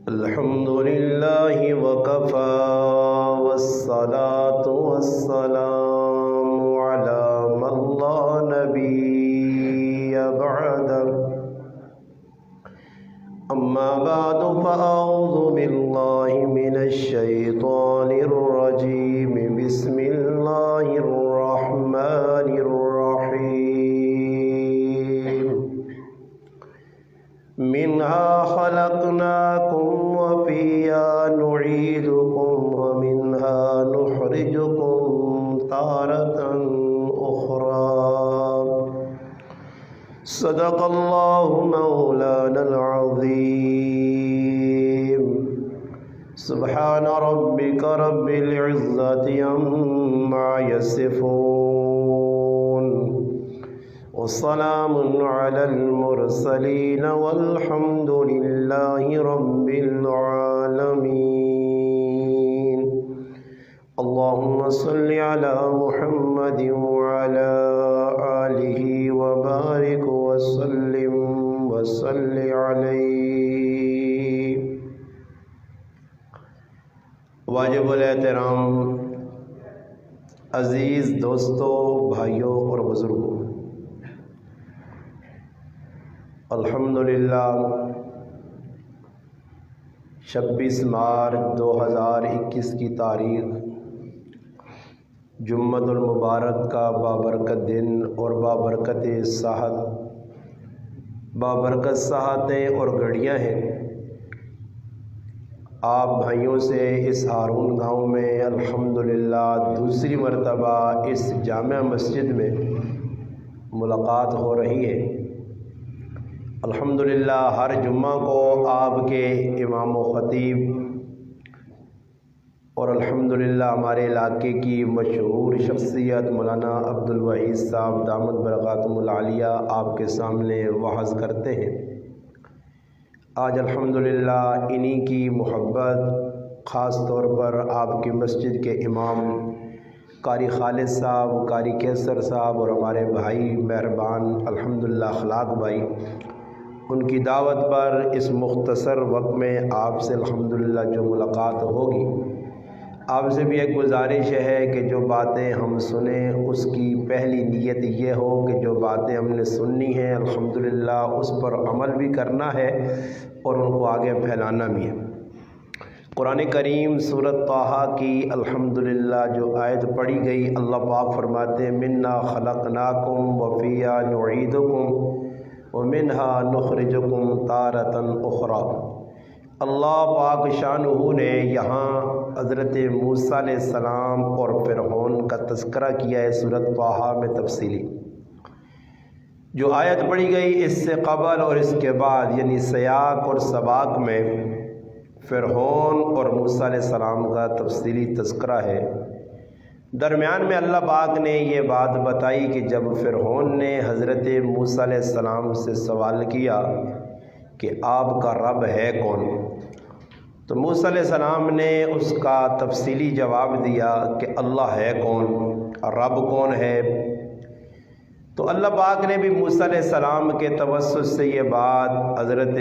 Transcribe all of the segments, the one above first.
الحمد لله وكفى والصلاة والسلام على من لا نبي بعده أما بعد فأعوذ بالله من الشيطان الرجيم بسم الله الرحمن الرحيم منها خلقناكم وفيها نعيدكم ومنها نخرجكم تارة أخرى صدق الله مولانا العظيم سبحان ربك رب العزة عما يصفون والسلام على المرسلين والحمد لله رب العالمين اللهم صل على محمد وعلى آله وبارك وسلم وصل عليه. واجب الاحترام عزیز دوستوں، بھائیوں اور بزرگوں، الحمدللہ 26 مارچ 2021 کی تاریخ جمعۃ المبارک کا بابرکت دن اور بابرکت ساعتیں اور گھڑیاں ہیں. آپ بھائیوں سے اس ہارون گاؤں میں الحمدللہ دوسری مرتبہ اس جامع مسجد میں ملاقات ہو رہی ہے. الحمدللہ ہر جمعہ کو آپ کے امام و خطیب اور الحمدللہ ہمارے علاقے کی مشہور شخصیت مولانا عبدالوحید صاحب دامت برکاتہم العالیہ آپ کے سامنے وعظ کرتے ہیں. آج الحمدللہ انہی کی محبت خاص طور پر آپ کی مسجد کے امام قاری خالد صاحب، قاری کیسر صاحب اور ہمارے بھائی مہربان الحمدللہ اخلاق بھائی، ان کی دعوت پر اس مختصر وقت میں آپ سے الحمدللہ جو ملاقات ہوگی، آپ سے بھی ایک گزارش ہے کہ جو باتیں ہم سنیں اس کی پہلی نیت یہ ہو کہ جو باتیں ہم نے سننی ہیں الحمدللہ اس پر عمل بھی کرنا ہے اور ان کو آگے پھیلانا بھی ہے. قرآن کریم سورۃ طٰہٰ کی الحمدللہ جو آیت پڑھی گئی، اللہ پاک فرماتے ہیں مِنَّا خَلَقْنَاكُمْ وَفِيهَا نُعِيدُكُمْ وَمِنْهَا نُخْرِجُكُمْ تَارَةً أُخْرَىٰ. اللہ پاک شانہ نے یہاں حضرت موسیٰ علیہ السلام اور فرعون کا تذکرہ کیا ہے سورۃ طٰہٰ میں تفصیلی. جو آیت پڑھی گئی اس سے قبل اور اس کے بعد یعنی سیاق اور سباق میں فرعون اور موسیٰ علیہ السلام کا تفصیلی تذکرہ ہے. درمیان میں اللہ پاک نے یہ بات بتائی کہ جب فرعون نے حضرت موسیٰ علیہ السلام سے سوال کیا کہ آپ کا رب ہے کون، تو موسیٰ علیہ السلام نے اس کا تفصیلی جواب دیا کہ اللہ ہے کون، رب کون ہے. تو اللہ پاک نے بھی موسیٰ علیہ السلام کے توسط سے یہ بات حضرت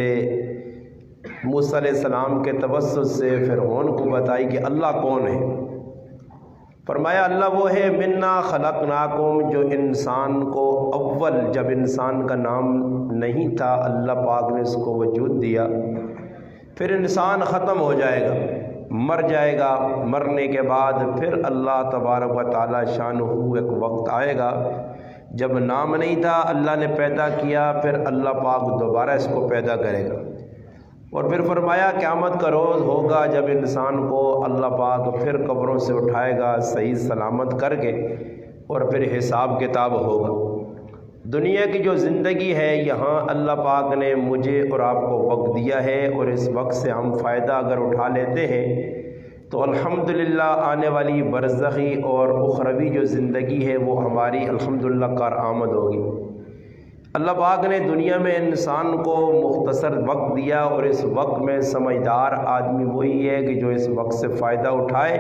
موسیٰ علیہ السلام کے توسط سے فرعون کو بتائی کہ اللہ کون ہے. فرمایا اللہ وہ ہے مِنَّا خَلَقْنَاكُمْ، جو انسان کو اول جب انسان کا نام نہیں تھا اللہ پاک نے اس کو وجود دیا، پھر انسان ختم ہو جائے گا، مر جائے گا، مرنے کے بعد پھر اللہ تبارک و تعالی شانہ ایک وقت آئے گا جب نام نہیں تھا اللہ نے پیدا کیا، پھر اللہ پاک دوبارہ اس کو پیدا کرے گا. اور پھر فرمایا قیامت کا روز ہوگا جب انسان کو اللہ پاک پھر قبروں سے اٹھائے گا صحیح سلامت کر کے، اور پھر حساب کتاب ہوگا. دنیا کی جو زندگی ہے یہاں اللہ پاک نے مجھے اور آپ کو وقت دیا ہے، اور اس وقت سے ہم فائدہ اگر اٹھا لیتے ہیں تو الحمدللہ آنے والی برزخی اور اخروی جو زندگی ہے وہ ہماری الحمدللہ کارآمد ہوگی. اللہ پاک نے دنیا میں انسان کو مختصر وقت دیا، اور اس وقت میں سمجھدار آدمی وہی ہے کہ جو اس وقت سے فائدہ اٹھائے.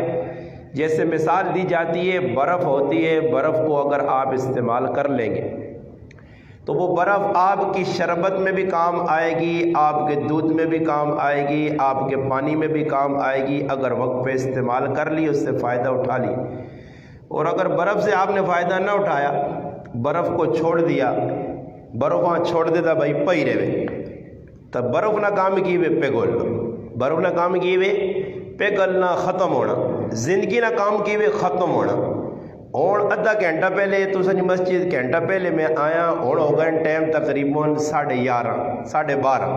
جیسے مثال دی جاتی ہے برف ہوتی ہے، برف کو اگر آپ استعمال کر لیں گے تو وہ برف آپ کی شربت میں بھی کام آئے گی، آپ کے دودھ میں بھی کام آئے گی، آپ کے پانی میں بھی کام آئے گی اگر وقت پہ استعمال کر لی، اس سے فائدہ اٹھا لی۔ اور اگر برف سے آپ نے فائدہ نہ اٹھایا، برف کو چھوڑ دیا، برف وہاں چھوڑ دیتا بھائی پئی رہے، تب برف نہ کام کی ہوئے پگھل لو، برف نہ کام کی ہوئے پگھلنا ختم ہونا، زندگی نہ کام کی ہوئے ختم ہونا۔ اور ادھا گھنٹہ پہلے تو سنی مسجد گھنٹہ پہلے میں آیا، اور ہو گئے ٹائم تقریباً 11:30 12:30،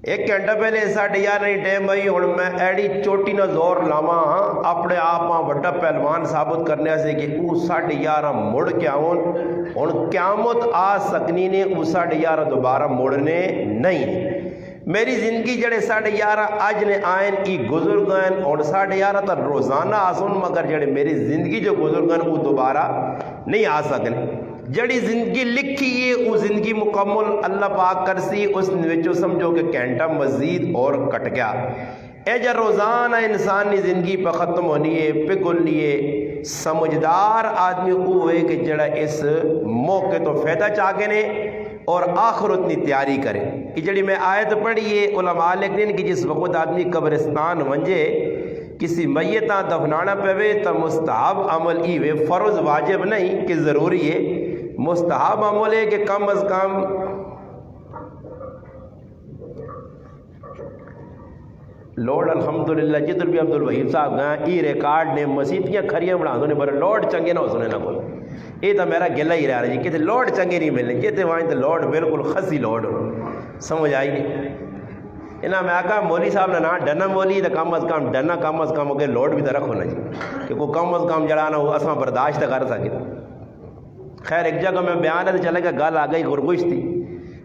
ایک گھنٹہ پہلے 11:30 ٹائم آئی، اور میں ایڈی چوٹی نہ زور لاواں اپنے آپ بڑا پہلوان ثابت کرنے سے کہ وہ 11:30 مڑ کے آؤں، اور قیامت آ سکنی نے وہ 11:30 دوبارہ مڑنے نہیں۔ میری زندگی جڑے 11:30 اج نے آئین ای گزر گئے، اور 11:30 تک روزانہ آسن، مگر جڑے میری زندگی جو گزر گئے وہ دوبارہ نہیں آ سکنے۔ جڑی زندگی لکھی ہے وہ زندگی مکمل اللہ پاک کرسی، اس وچوں سمجھو کہ گھنٹہ مزید اور کٹ گیا۔ اے جا روزانہ انسانی زندگی پہ ختم ہونی ہے، پگھلنی ہے۔ سمجھدار آدمی وہ ہوئے کہ جڑا اس موقع تو فائدہ چاہے نے اور آخرت اتنی تیاری کرے۔ کہ جڑی میں آیت پڑھی ہے علماء لکھتے ہیں کہ جس وقت آدمی قبرستان ونجے کسی میتاں دفنانا پوے تو مستحب عمل ہی وے، فرض واجب نہیں کہ ضروری ہے، مستحب عمل ہے کہ کم از کم لوڈ الحمدللہ جدھر بھی عبدالوہیب صاحب گئے ای ریکارڈ نے مسیتیاں کھریاں بنا دو نے پر لوڈ چنگے نہ ہو سنے نہ بول، یہ تو میرا گلہ ہی رہا جی کہ لوڈ چنگے نہیں ملنے، جیتے وہاں تو لوڈ بالکل خسی لوڈ سمجھ آئی نہیں۔ انہاں میں آکا مولی صاحب نے نا ڈنا مولی تو کم از کم ڈنا کم از کم اگر لوڈ بھی تو رکھو نا جی کہ کوئی کم از کم جڑانا ہو اساں برداشت کر سکے۔ خیر ایک جگہ میں بیان ہے چلے گا گل آ گئی خرگوش تھی،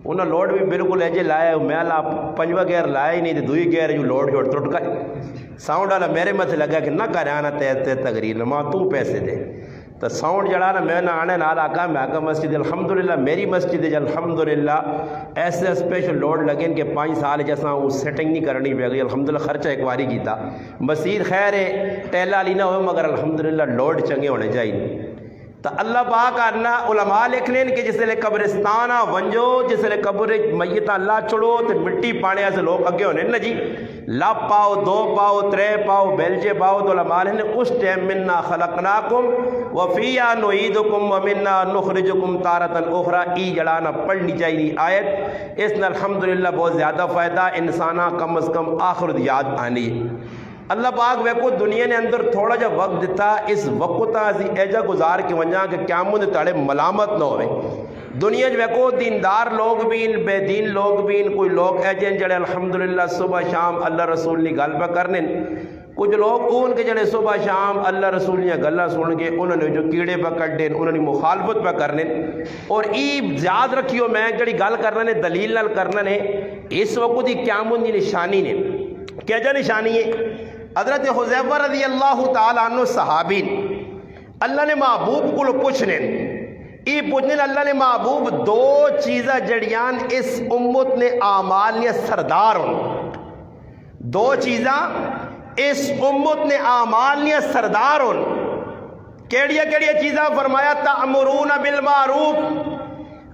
انہوں لوڈ بھی بالکل ایجے لایا، میں لا 5واں گیئر لایا ہی نہیں تو دوئی گیئر جو لوڈ چھوڑ ترٹ کر ساؤنڈ والا میرے مت لگا کہ نہ کرے آنا تے تقریر ماں تو پیسے دے تو ساؤنڈ جڑا نا میں نہ آنے نال آکا میں آکا مسجد الحمدللہ میری مسجد ہے الحمدللہ ایسے اسپیشل لوڈ لگیں کہ 5 سال جیسا وہ سیٹنگ نہیں کرنی پہ گئی، الحمدللہ خرچہ ایک باری کیتا، مسجد خیر ہے ٹیلا لی نہ ہوئے مگر الحمدللہ لوڈ چنگے ہونے چاہیے۔ تو اللہ پاک اللہ علماء لکھنے کہ جس لئے قبرستانہ ونجو، جس لئے قبر میتاں اللہ چھڑو تو مٹی پانے سے لوگ اگے ہونے نا جی لا پاؤ 2 پاؤ 3 پاؤ بیلچے پاؤ، تو علماء نے اس ٹائم مننا خلقناکم وفیہا نعیدکم ومننا نخرجکم تارۃ اخری، ای جڑانا پڑھنی چاہیے آیت، اس نے الحمدللہ بہت زیادہ فائدہ انسانہ کم از کم آخرت یاد آنی۔ اللہ پاک ویکو دنیا نے اندر تھوڑا جا وقت دیتا، اس وقت اسی ایجا گزار کے ونجا کہ قیامت تڑے ملامت نہ ہوئے۔ دنیا جو ویکو دیندار لوگ بھی بے دین لوگ بھی، کوئی لوگ ایجے جڑے الحمدللہ صبح شام اللہ رسول نے گل پہ کرنے، کچھ لوگ ان کے جڑے صبح شام اللہ رسول نے گلہ سن کے انہوں نے جو کیڑے پہ کٹے انہوں نے مخالفت پہ کرنے، اور یاد رکھیو میں جڑی گل کرنا نے دلیل نال کرنا نے اس وقت ہی قیامت کی نشانی نے کیا جا نشانی ہے۔ حضرت حذیفہ رضی اللہ تعالیٰ عنہ صحابی اللہ نے محبوب کو پوچھنے پوچھنے اللہ نے محبوب 2 چیزیں جڑیاں اس امت نے اعمال نے سردار ہوں، 2 چیزاں اس امت نے اعمال نے سردار ہوں، کیڑیا کیڑیا چیزاں فرمایا تأمرون بالمعروف،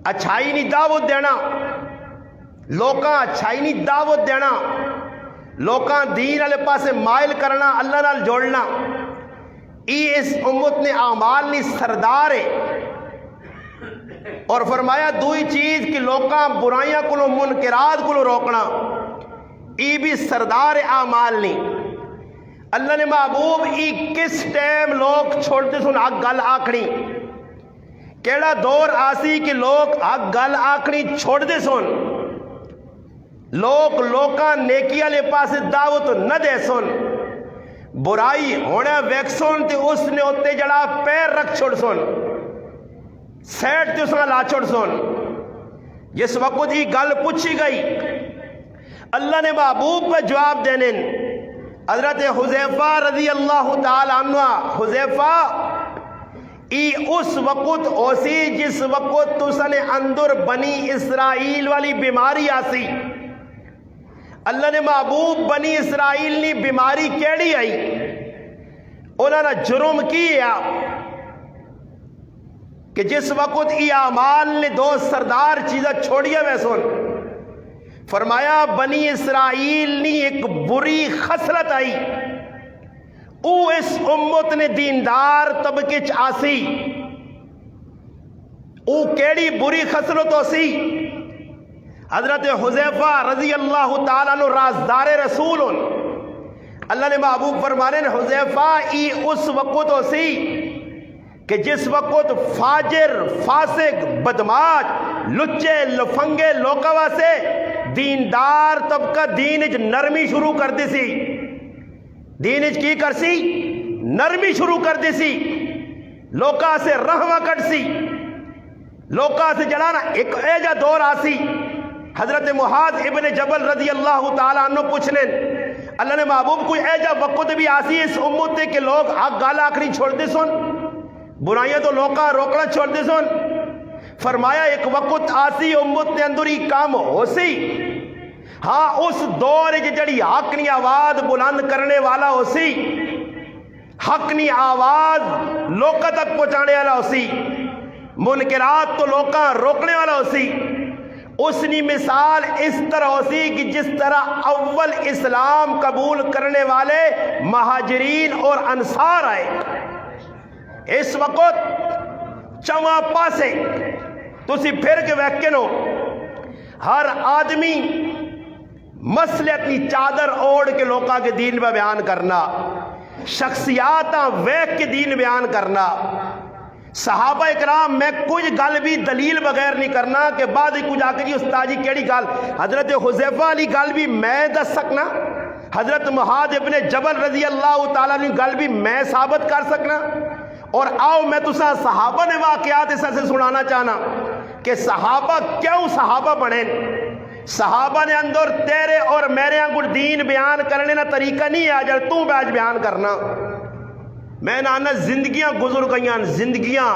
اچھائی نہیں دعوت دینا، لوکاں اچھائی نہیں دعوت دینا، لوکاں دین والے پاسے مائل کرنا، اللہ نال جوڑنا، اس امت نے اعمال نی سردار ہے۔ اور فرمایا دوئی چیز کہ لوکاں برائیاں کلو منکرات کلو روکنا، ای بھی سردار اعمال نی۔ اللہ نے محبوب ای کس ٹائم لوگ چھوڑتے سن حق گل آکھنی، کیڑا دور آسی کہ لوگ حق گل آکھنی چھوڑ دے سن، لوگ لوکاں نیکی والے پاس دعوت نہ دے سن، برائی ہونے ویک سن تے اس نے اتے جڑا پیر رکھ چھوڑ سن، سیٹ تے اس نے لا چھوڑ سن۔ جس وقت ہی گل پوچھی گئی اللہ نے محبوب پہ جواب دینے، حضرت حذیفہ رضی اللہ تعالی عنہ، حذیفہ ای اس وقت اوسی جس وقت تسنے اندر بنی اسرائیل والی بیماری آسی، اللہ نے محبوب بنی اسرائیل نی بیماری کیڑی آئی، انہوں نے جرم کیا، کہ جس وقت ای اعمال نے دو سردار چیزیں چھوڑیا میں سن فرمایا بنی اسرائیل نے ایک بری خصلت آئی او اس امت نے دیندار طبقے آسی او کیڑی بری خصلت ہو سی حضرت حذیفہ رضی اللہ تعالیٰ عنہ رازدار رسول اللہ نے محبوب فرمانے حذیفہ ای اس وقت ہو سی کہ جس وقت فاجر فاسق بدماش لچے لفنگے لوکوا سے دیندار طبقہ دین اچ نرمی شروع کر دی سی دین اچ کی کر سی نرمی شروع کر دی سی لوکا سے رحمہ کٹ سی لوکا سے جلانا ایک ایجا دور آسی حضرت معاذ ابن جبل رضی اللہ تعالیٰ عنہ پوچھنے اللہ نے محبوب کوئی ایجا وقت بھی آسی اس امت کے لوگ آگ گالا آکری چھوڑ دے سن برائیاں تو لوکا روکنا چھوڑ دے سن فرمایا ایک وقت آسی امت نے اندر ہی کام ہو سی ہاں اس دور جڑی حق نی آواز بلند کرنے والا ہو سی حق نی آواز لوکا تک پہنچانے والا ہو سی منکرات تو لوکا روکنے والا ہو سی اس نی مثال اس طرح ہو سی کہ جس طرح اول اسلام قبول کرنے والے مہاجرین اور انصار آئے اس وقت چواں پاسے تسی پھر کے ویکن ہو ہر آدمی مسئلے اپنی چادر اوڑ کے لوکاں کے دین میں بیان کرنا شخصیاتاں ویک کے دین بیان کرنا صحابہ اکرام میں کچھ گل بھی دلیل بغیر نہیں کرنا کہ بعد ہی کچھ آ کے جی استاد جی کیڑی گل حضرت حذیفہ علی گل بھی میں دس سکنا حضرت معاذ ابن جبل رضی اللہ تعالیٰ نے گل بھی میں ثابت کر سکنا اور آؤ میں تسا صحابہ نے واقعات اس سے سنانا چاہنا کہ صحابہ کیوں صحابہ بنے صحابہ نے اندر تیرے اور میرے انگل دین بیان کرنے نا طریقہ نہیں ہے جب تو بیج بیان کرنا میں نانا زندگیاں گزر گئیاں زندگیاں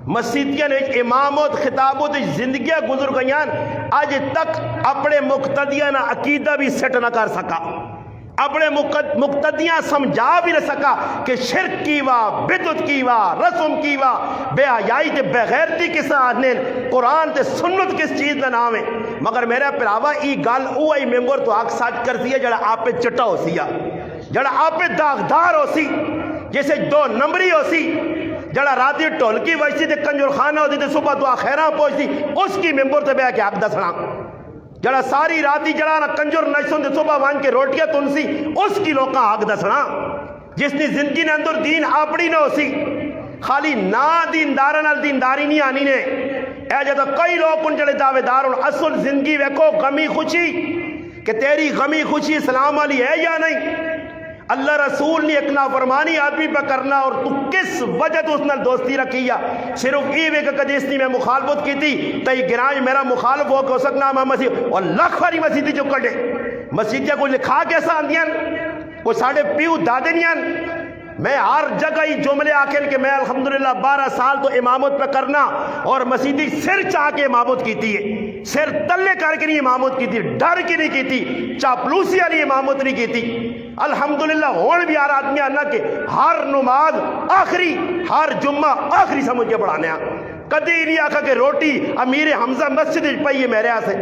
مسیدیاں امامت خطابت زندگیاں گزر گئیاں آج تک اپنے مقتدیاں نہ عقیدہ بھی سیٹ نہ کر سکا اپنے مقتدیاں سمجھا بھی نہ سکا کہ شرک کی وا بدعت کی وا رسم کی وا بے حیائی تے بے غیرتی کس آنے قرآن تے سنت کس چیز دا نام ہے مگر میرا پراوا ای گل اوہی ممبر تو آگ ساتھ کر سی ہے جڑا آپ پہ چٹا ہو سی جڑا آپ پہ داغدار ہو سی جیسے دو نمبری ہو سی جڑا راتی ٹولکی ویسی تے کنجر خانہ ہوتی تے صبح دعا خیرہ پہنچتی اس کی ممبر تے بے کے حق دسنا جڑا ساری راتی جڑا کنجر نشن تے صبح وان کے روٹیاں تنسی اس کی لوکاں حق دسنا جس نے زندگی نے اندر دین آپڑی نہ ہو سی خالی نا دیندارہ نال دینداری نہیں آنی نے اے جدہ کئی لوگ ان جڑے دعوے دار اصل زندگی ویکو غمی خوشی کہ تیری غمی خوشی اسلام والی ہے یا نہیں اللہ رسول نے ایک نافرمانی آدمی پہ کرنا اور تو کس وجہ تو اس نے دوستی رکھی یا صرف ای وے کہ کدیس نے میں مخالفت کی تھی تو یہ گرانج میرا مخالف ہو کہ سکنا میں مسیح اور لاکھ باری مسیحی جو کٹے مسیحیاں کو لکھا کیسا آندیاں کوئی ساڑھے پیو دادنیاں میں ہر جگہ ہی جملے آکھیں کہ میں الحمدللہ 12 سال تو امامت پہ کرنا اور مسیحی سر چاہ کے امامت کیتی ہے سر تلے کر کے نہیں امامت کی تھی ڈر کی نہیں کی تھی چاپلوسی والی امامت نہیں کی تھی الحمدللہ ہون بھی ہر آدمی آنا کہ ہر نماز آخری ہر جمعہ آخری سمجھ کے پڑھانے کدی نہیں آکھا کہ روٹی امیر حمزہ مسجد پئی ہے میرے آسے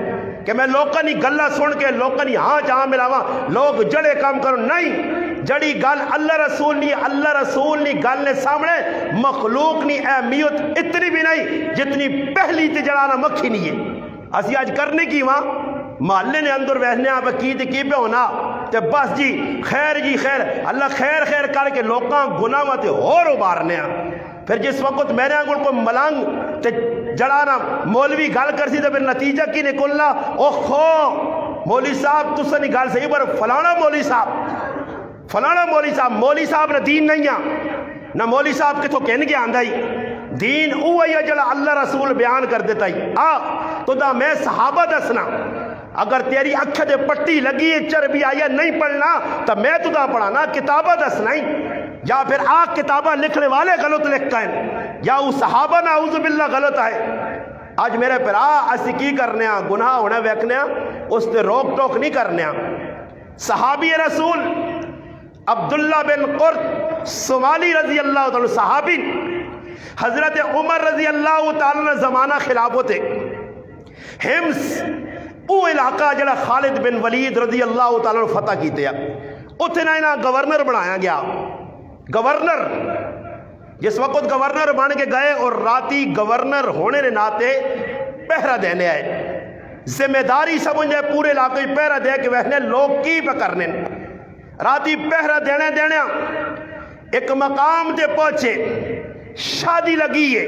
کہ میں لوکاں نہیں گلہ سن کے لوکاں نہیں ہاں جہاں ملاواں لوگ جڑے کام کرو نہیں جڑی گل اللہ رسول نہیں گل نے سامنے مخلوق نہیں اہمیت اتنی بھی نہیں جتنی پہلی تے جڑانا مکھی نہیں ہے اسی آج کرنے کی وہاں محلے نے اندر ویسنے آپ کی پہ ہونا تے بس جی خیر اللہ خیر کر کے لوکاں گناہ تے اور ابارنے پھر جس وقت میرے انگل کو ملنگ تے جڑانا مولوی گل کر سی تو پھر نتیجہ کی نکلنا او خو مولوی صاحب تُس نہیں گل صحیح پر فلانا مولوی صاحب نہ دین نہیں نہ مولوی صاحب کے تو کہنے کے آندھا ہی دین اوہی ہے جڑا اللہ رسول بیان کر دیتا ہی تو دا میں صحابہ دسنا اگر تیری اکھے دے پٹی لگی ہے چربی آیا نہیں پڑھنا تو میں تو دا پڑھانا کتابہ دسنا ہی یا پھر آگ کتابہ لکھنے والے غلط لکھتا ہے یا وہ صحابہ نعوذ باللہ غلط ہے آج میرے پر اسی کی کرنے گناہ ہونا ویکنے اس تے روک ٹوک نہیں کرنے صحابی رسول عبداللہ بن قرط سوالی رضی اللہ تعالی صحابی حضرت عمر رضی اللہ تعالیٰ نے زمانہ خلافت ہمس او علاقہ جڑا خالد بن ولید رضی اللہ تعالیٰ نے فتح کیتے اتنے نہ گورنر بنایا گیا. گورنر جس وقت گورنر بن کے گئے اور راتی گورنر ہونے نے ناتے پہرہ دینے آئے, ذمہ داری سمجھے پورے علاقے پہرہ دے کے وہنے لوگ کی پہ کرنے. راتی پہرہ دینے ایک مقام تے پہنچے, شادی لگی ہے,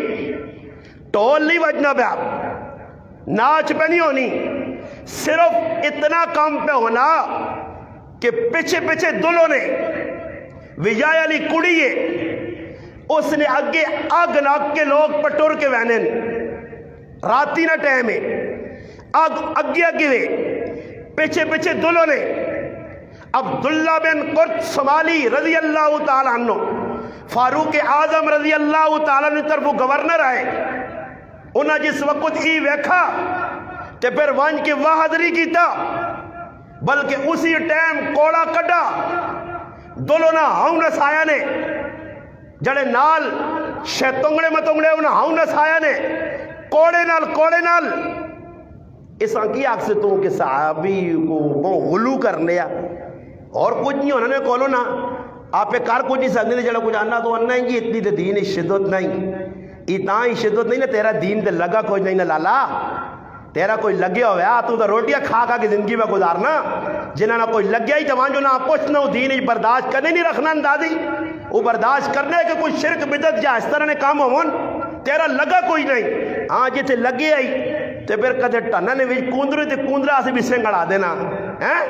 ٹول نہیں بجنا پیا, ناچ پہ نہیں ہونی, صرف اتنا کام پہ ہونا کہ پیچھے پیچھے دلوں نے وجائے علی کڑی ہے, اس نے اگے آگ ناک کے لوگ پٹور کے وہنے راتی نہ ٹائم ہے, اگے وے پیچھے پیچھے دلوں نے. عبداللہ بن قرط سمالی رضی اللہ تعالیٰ عنہ, فاروق اعظم رضی اللہ تعالیٰ عنہ طرف گورنر آئے, انہاں جس وقت ای ویکھا تے پھر وانج کے واحضری کیتا, بلکہ اسی ٹائم کوڑا کڈا دلوں نہ ہاؤں نسایا نے, جڑے نال شیطنگڑے متنگڑے انہاں ہاؤں نسایا نے کوڑے نال. اس کی آگ سے تو کہ صحابی کو غلو کرنے یا اور کچھ نہیں ہونا نے کولو نا آپ پہ کار کچھ نہیں سکتے تھے, جڑا کچھ آنا تو آنا ہی اتنی تے دین شدت نہیں, اتنا ہی شدت نہیں نا, تیرا دین تے لگا کچھ نہیں نا لالا, تیرا کوئی لگے ہویا تو روٹیاں کھا کھا کے زندگی میں گزارنا, جنہاں نہ کوئی لگیا ہی تمام جو نہ پوچھنا دین ہی برداشت کرنے نہیں رکھنا اندازی, وہ برداشت کرنے کہ کوئی شرک بدعت یا اس طرح نے کام ہون, تیرا لگا کوئی نہیں. ہاں جتے لگے آئی تے پھر کدے ٹانا نے وچ کوندرے تے کوندرا سے بھی سنگڑا دینا ہیں,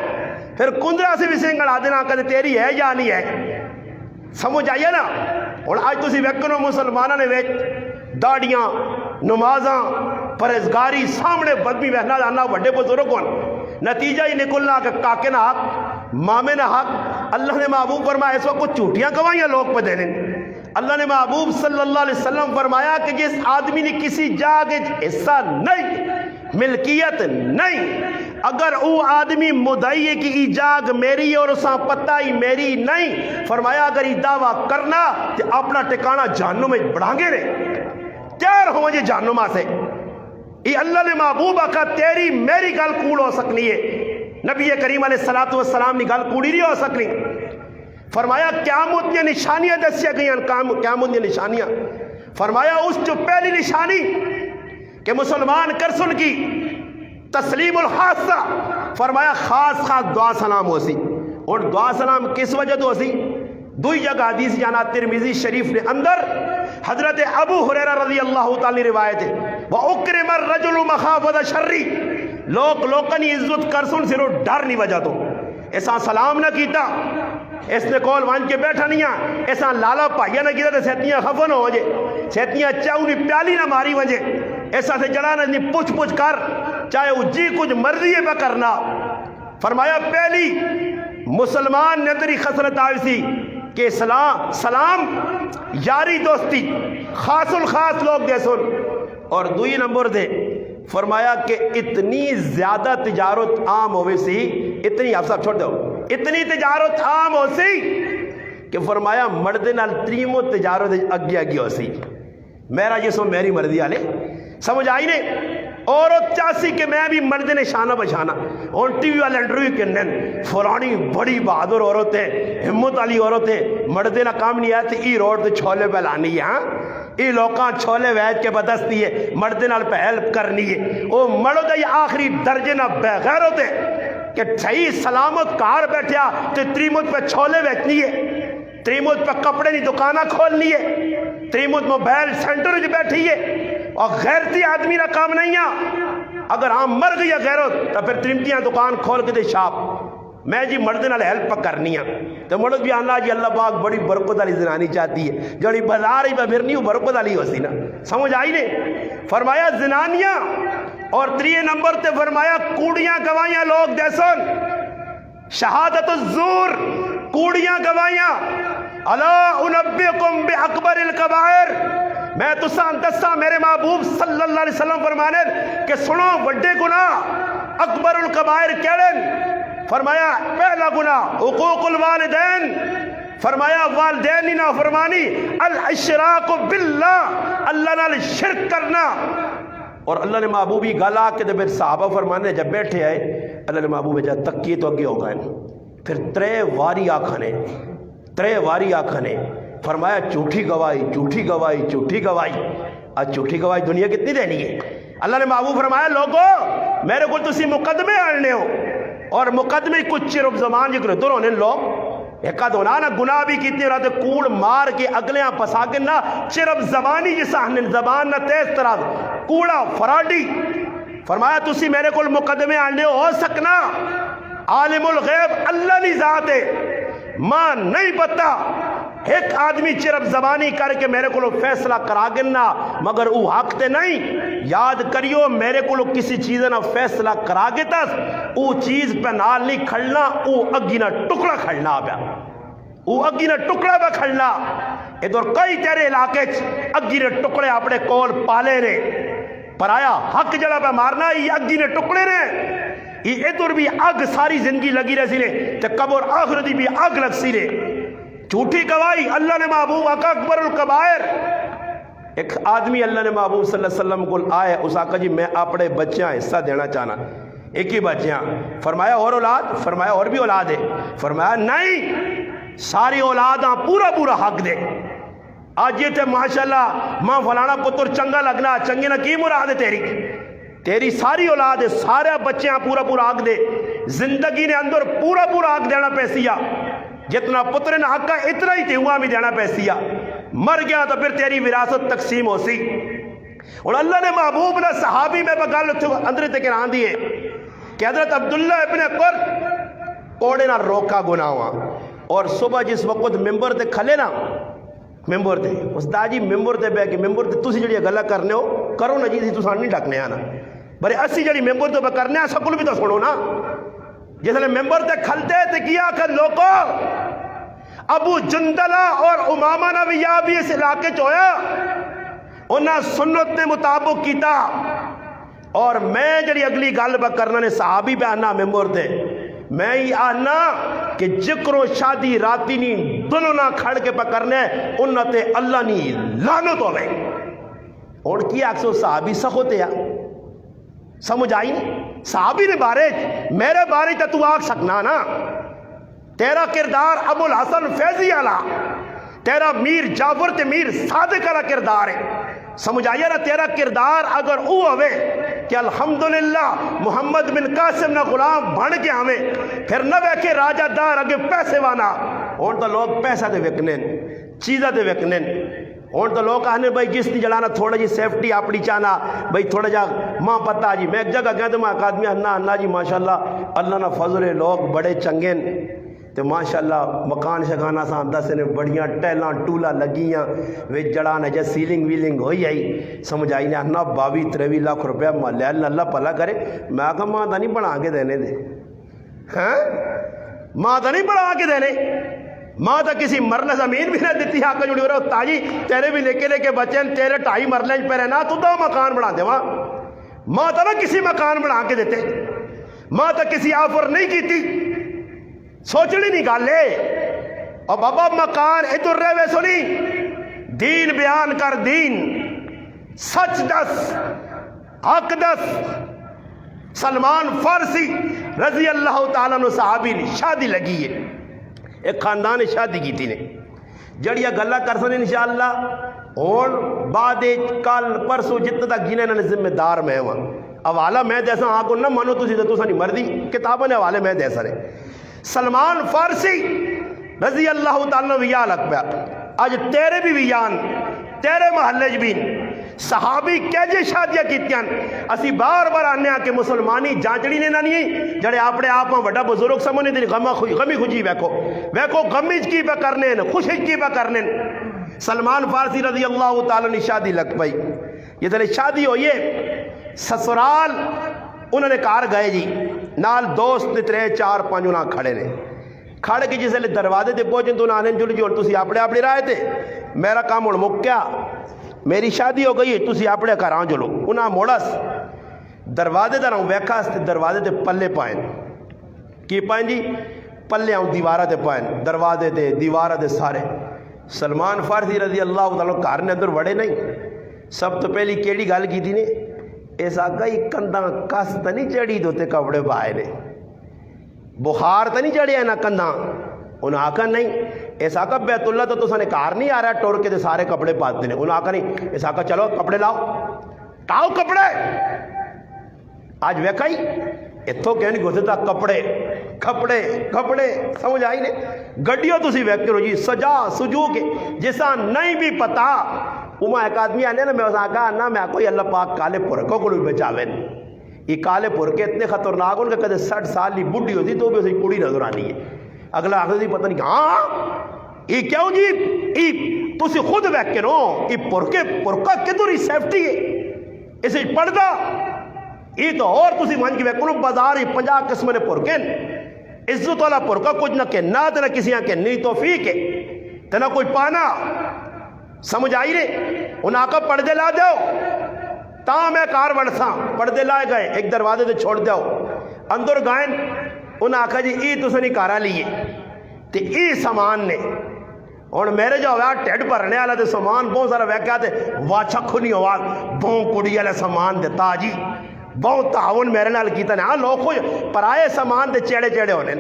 پھر کوندرا سے بھی سنگڑا دینا, کدے تیری ہے یا نہیں ہے. سمجھ آئیے نا. اور آج تسی ویکھو مسلمانوں نے وچ داڑیاں نمازاں پرہیزگاری سامنے بدمی وہنا جانا بڑے بزرگ کون, نتیجہ ہی نکلنا کہ کاکے نہ حق مامے نہ حق. اللہ نے محبوب فرمایا اس وقت جھوٹیاں گواہیاں لوگ پہ دینے. اللہ نے محبوب صلی اللہ علیہ وسلم فرمایا کہ جس آدمی نے کسی جاگ حصہ نہیں, ملکیت نہیں, اگر وہ آدمی مدعی ہے کہ یہ جاگ میری اور اساں پتہ ہی میری نہیں, فرمایا اگر یہ دعویٰ کرنا تو اپنا ٹکانہ جہنم میں بڑھانگے رہے, تیار ہو مجھے جہنمہ سے. یہ اللہ نے محبوب آقا تیری میری گل کوڑ ہو سکنی ہے, نبی کریم علیہ السلام نے گل کوڑی نہیں ہو سکنی. فرمایا قیامت نے نشانیاں دسیا گئی, قیامت نے نشانیاں. فرمایا اس جو پہلی نشانی کہ مسلمان کرسن کی تسلیم الخاصہ, فرمایا خاص دعا سلام ہو سی. اور دعا سلام کس وجہ تو ہو سی؟ دوئی جگہ حدیث جانا ترمذی شریف نے اندر حضرت ابو ہریرہ رضی اللہ تعالی روایت ہے, وَأُكْرِمَ الرَّجُلُ مَخَافَةَ الشَّرِّ, لوگنی عزت کرسن صرف ڈر نہیں وجہ تو ایسا سلام نہ کیتا, اس نے کول وان کے بیٹھا نہیں ہے, ایسا لالا پائیا نہ کیتا تو سیتیاں خفن ہو جے, سیتیاں چاہونی پیالی نہ ماری وجے, ایسا سے جڑانا نہیں پوچھ کر چاہے وہ جی کچھ مرضی ہے پہ کرنا. فرمایا پہلی مسلمان نے تری خسرت آئی سی کہ سلام یاری دوستی خاص الخاص لوگ دے سن. اور دوئی نمبر دے فرمایا کہ اتنی زیادہ تجارت عام ہوئے سی, اتنی آپ صاحب چھوڑ دو, اتنی تجارت عام ہو سی کہ فرمایا مردے نال تریمو تجارت اگی ہو سی, میرا جسم میری مرضی آلے. سمجھ آئی نے. عورت چاسی کہ میں بھی مرد نے شانہ بچانا, اور ٹی وی والے انٹرویو کرنے فلانی بڑی بہادر عورت ہے, ہمت والی عورت ہے, مرد نہ کام نہیں آیا تو ای روڈ تے چھولے پہ لانی ہے, ہاں ای لوکاں چھولے ویج کے بدستی ہے, مرد نال پہ ہیلپ کرنی ہے. وہ مرد یہ آخری درجے نہ بغیر ہوتے کہ صحیح سلامت کار بیٹھیا تو تریمت پہ چھولے بیچنی ہے, تریمت پہ کپڑے کی دکانہ کھولنی ہے, تریمت موبائل سینٹر جو بیٹھی ہے, اور غیرتی آدمی نہ کام نہیں ہے. اگر ہاں مر گئی غیرت تو پھر تریمتیاں دکان کھول کے دے شاپ میں جی مرد نال ہیلپ کرنی ہے. تو مرد بھی اللہ جی اللہ پاک بڑی برکت والی زنانی چاہتی ہے, جڑی بازار ہی پہ پھرنی وہ برکت والی ہو سی نا. سمجھ آئی نے. فرمایا زنانیاں, اور 3 نمبر تے فرمایا کوڑیاں گواہیاں لوگ دے سن, شہادت الزور, کوڑیاں گواہیاں. الا انبئکم باکبر الکبائر, میں تساں دساں میرے محبوب صلی اللہ علیہ وسلم فرمانے کہ سنو وڈے گناہ اکبر الکبائر کیڑن. فرمایا پہلا گناہ حقوق الوالدین, فرمایا والدین نافرمانی، الاشراق باللہ، اللہ نال شرک کرنا. اور اللہ نے محبوبی گالا کے پھر صحابہ فرمانے جب بیٹھے آئے اللہ نے محبوب جب تکیے تو اگے ہو گئے، پھر ترے واری آکھنے فرمایا جھوٹی گواہی جھوٹی گواہی جھوٹی گواہی. آج جھوٹی گواہی دنیا کتنی دینی ہے؟ اللہ نے محبوب فرمایا لوگو میرے کو تسی مقدمے آنے ہو، اور مقدمے کچھ چرب زمان جکر دور ہونے لوگ ایک ہونا نا گناہ بھی کتنی ہو رہا تھے کوڑ مار کے اگلیاں پسا کے نا چرب زبانی جسا ہنن زبان نا تیز طرح کوڑا فراڈی. فرمایا تسی میرے کو مقدمے آنے ہو سکنا، عالم الغیب اللہ نہیں ذات ہے، ماں نہیں پتا ایک آدمی چرب زبانی کر کے میرے کو فیصلہ کرا گنا مگر او حق تے نہیں. یاد کریو میرے کو کسی چیز نہ فیصلہ کرا گے تس او چیز پہ نال نہیں کھڑنا، او اگی نہ ٹکڑا کھڑنا پیا، او اگی نہ ٹکڑا پہ کھڑنا. ادھر کئی تیرے علاقے اگی نے ٹکڑے اپنے کول پالے نے، پر آیا حق جڑا پہ مارنا یہ اگی نے ٹکڑے نے. یہ ادھر بھی اگ ساری زندگی لگی رہی نے تے قبر آخرت بھی اگ لگ سی نے. جھوٹی گواہی اللہ نے محبوب آقا اکبر الکبائر. ایک آدمی اللہ نے محبوب صلی اللہ علیہ وسلم کو آئے، اس آقا جی میں اپنے بچیاں حصہ دینا چاہنا، ایک ہی بچیاں. فرمایا اور اولاد؟ فرمایا اور بھی اولاد ہے. فرمایا نہیں ساری اولاداں پورا پورا حق دے. آج یہ تھے ماشاءاللہ ماں فلانا پتر چنگا لگنا، چنگے نہ کی مراد ہے تیری ساری اولاد ہے، سارے بچیاں پورا پورا حق دے. زندگی نے اندر پورا پورا حق دینا پیسیا، جتنا پتر نے حق ہے اتنا ہی تیوا بھی دینا پیسیا. مر گیا تو پھر تیری وراثت تقسیم ہو سی. اور اللہ نے محبوب نے صحابی میں بگل اندر تک آن دیے کہ حضرت عبداللہ ابن قرط کوڑے نہ روکا گناہ ہوا. اور صبح جس وقت ممبر تے کھلے نا، ممبر تے استاد جی ممبر تے بہ کے ممبر تے تسی جڑی گلاں کرنے ہو کرو نا جی، تساں نہیں ڈکنے آنا بڑے اسی جڑی ممبر تے کرنے آ سکول بھی تو سنو نا. جس نے ممبر تے کھلتے تے کیا کہ لوگوں ابو جندلہ اور امامہ نے بھی یا بھی اس علاقے چویا انہاں سنت نے مطابق کیتا. اور میں جڑی اگلی گل با کرنا نے صحابی پہ آنا ممبر تے میں ہی آنا کہ ذکر و شادی راتی نہیں دونوں نہ کھڑ کے پہ کرنے انہاں تے اللہ نہیں لعنت ہو گئے. اور کی اکثر صحابی سخت ہے سمجھ آئی نہیں؟ صحابی نے بارے میرے بارے تو آگ سکنا نا. تیرا کردار ابو الحسن فیضی علا، تیرا میر جعفر تے میر صادق علا کردار ہے. سمجھ آئیے نا؟ تیرا کردار اگر او ہوئے کہ الحمدللہ محمد بن قاسم نہ غلام بن کے ہمیں پھر نہ بیکے راجہ دار اگے پیسے وانا. اور تو لوگ پیسہ دے وکنے چیزہ دے وکنے. اور تو لوگ کہنے بھائی جس دی جلانا تھوڑا جی سیفٹی اپنی چاہنا بھائی تھوڑا جا ماں پتہ جی. میں ایک جگہ گیا تو میں اکادمی انہا جی ماشاءاللہ اللہ نہ فضل لوگ بڑے چنگے تو ماشاءاللہ مکان شکانہ سا اندہ سے نے بڑیاں ٹیلاں ٹولا لگیاں وے جڑانا جا سیلنگ ویلنگ ہوئی آئی. سمجھ آئی نے انہا 22-23 لاکھ روپیہ مالے اللہ پلا کرے. میں کہا ماں دا نہیں بڑھا کے دینے دے، ہاں ماں دا نہیں بڑھا کے دینے. ماں تا کسی مرلہ زمین بھی نہ دیتی آقا جڑی ہو رہا ہے تاجی تیرے بھی لے کے بچے تیرے 2.5 مرلہ پہ رہنا تو دا مکان بنا دے. ماں تا نہ کسی مکان بنا کے دیتے، ماں تا کسی آفر نہیں کی تھی، سوچنی نہیں گالے. اور بابا مکان ادھر رہے وے سنی دین بیان کر، دین سچ دس حق دس. سلمان فارسی رضی اللہ تعالیٰ عنہ صحابی نے شادی لگی ہے، ایک خاندان شادی کی تھی نے جڑیا گلہ کر سنے انشاءاللہ. اور بعد کل پرسوں جتنا تک جنہیں انہوں نے ذمہ دار میں ہوا حوالہ میں دیسا آنکھوں نہ مانو تسی تو سانی مردی کتابوں نے حوالے میں دیسا رہے. سلمان فارسی رضی اللہ تعالیٰ ویاہ لگ پیا. آج تیرے بھی ویان تیرے محلے بھی صحابی کیجے شادیاں کیتیاں. اسی بار بار آنے کہ مسلمانی جانچڑی نے نہ نہیں جڑے اپنے آپ میں بڑا بزرگ سمجھنے دن غمی خوشی ویکو غمی کی پہ کرنے خوشی کی پہ کرنے. سلمان فارسی رضی اللہ تعالیٰ نے شادی لگ پئی. یہ تیرے شادی ہوئی ہے سسرال انہوں نے کار گئے جی نال دوست نے 3-4-5 انہاں کھڑے نے کھڑ کے جسے لے دروازے تے پہنچے تو انہاں نے جل جی اور تسی اپنے رائے تھے میرا کام اور مک کیا میری شادی ہو گئی تسی اپنے کراں جلو. انہاں موڑس دروازے دا نہ ویکھا دروازے تے پلے پائیں کی پائیں جی پلے آؤں دیوارہ دے پائن دروازے دے دیوارہ دے سارے سلمان فارسی رضی اللہ تعالیٰ گھر نے اندر وڑے نہیں سب تو پہلی کیڑی گل کی تھی نے اس آقا ہی کنداں کس تو نہیں چڑھی دوتے کپڑے پائے نے بخار تو نہیں چڑھیا نہ کنداں انہوں آقا نہیں اس آقا بیت اللہ تو سانے کار نہیں آ رہا ٹور کے دے سارے کپڑے پاتے ہیں انہوں آقا نہیں اس آقا چلو کپڑے لاؤ کپڑے آج ویکھائی اتھو کہنے گھستا کپڑے سمجھ آئی نے گڈیوں تسی ویک کرو جی سجا سجو کے جیسا نہیں بھی پتا وہاں ایک آدمی آنے نا میں اس آقا آنا میں کوئی اللہ پاک کالے پرکوں کو بھی بچاوین یہ کالے پرکے اتنے خطرناک ان کا کہتے 60 سال لی بڈھی ہوتی تو بھی اسے کڑی نظر آنی ہے اگلا آخر دی پتہ نہیں ہاں یہ کیوں جی یہ تسی خود ویک کرو یہ پرکا کدھر ہی سیفٹی ہے اسے پڑھدا یہ تو اور تسی مان کی ویک کرو بازار ہی 50 قسم نے پرکن عزت والا پرکا کچھ نہ کہ نہ تینا کسی آن کے نہیں توفیق ہے تینا کوئی پانا سمجھ آئی رہے ان آقا پردے لا دیو تا میں کار وڑساں پردے لائے گئے ایک دروازے دے چھوڑ دیو اندر گائن ان آقا جی ای تو سنی کارا لیے تے ای سامان نے اور میرے جو ہوا ٹیڈ پرنے والا دے سامان بہت سارا ویکیا تے واچھا کھنی آواز بہت کڑی والا سامان دے تاجی بہت تعاون میرے نال کیتا نے ہاں لوگ خوش پرائے سامان دے چیڑے ہونے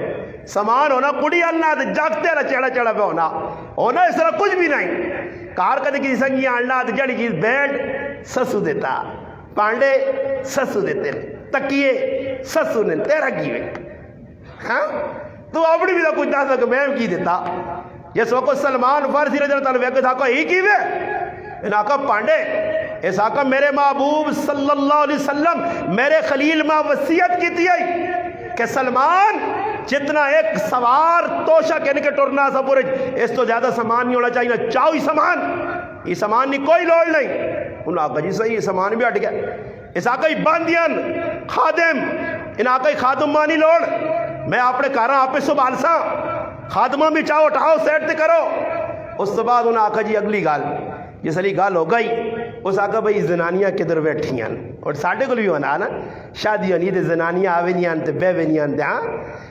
سامان ہونا کڑی اللہ دے جاگتے والا چیڑا پہ ہونا اس طرح کچھ بھی نہیں کار کدے کسی سنگی آننا دے جڑی چیز بیڈ سسو دیتا پانڈے سسو دیتے تکیے سسو نے تیرا کیوے ہاں تو اپنی بھی تو کچھ دس لگا میں کی دیتا جس وقت سلمان فارسی رضی اللہ تعالیٰ ویکت آقا ہی کیوے ان آقا پانڈے اس آقا میرے محبوب صلی اللہ علیہ وسلم میرے خلیل ماں وصیت کی تھی کہ سلمان جتنا ایک سوار توشہ کہنے کے ٹورنا سا پورے اس تو زیادہ سامان نہیں ہونا چاہیے نہ چاہو ہی سامان یہ سامان نہیں کوئی لوڑ نہیں ان آقا جی صحیح سامان بھی ہٹ گیا اس آقا ہی باندیان خادم ان آقا ہی خادم مانی لوڑ میں اپنے کارا آپ سنبھال سا خادمہ بھی چاہو اٹھاؤ سیٹ تے کرو اس کے بعد انہوں آقا جی اگلی گال جس علی گال ہو گئی اس آقا بھئی زنانیاں کدھر بیٹھی ہیں اور ساڑھے کو بھی ہونا نا شادی ہونی تے زنانیاں آوے نہیں آن تے بے نہیں آن تے ہاں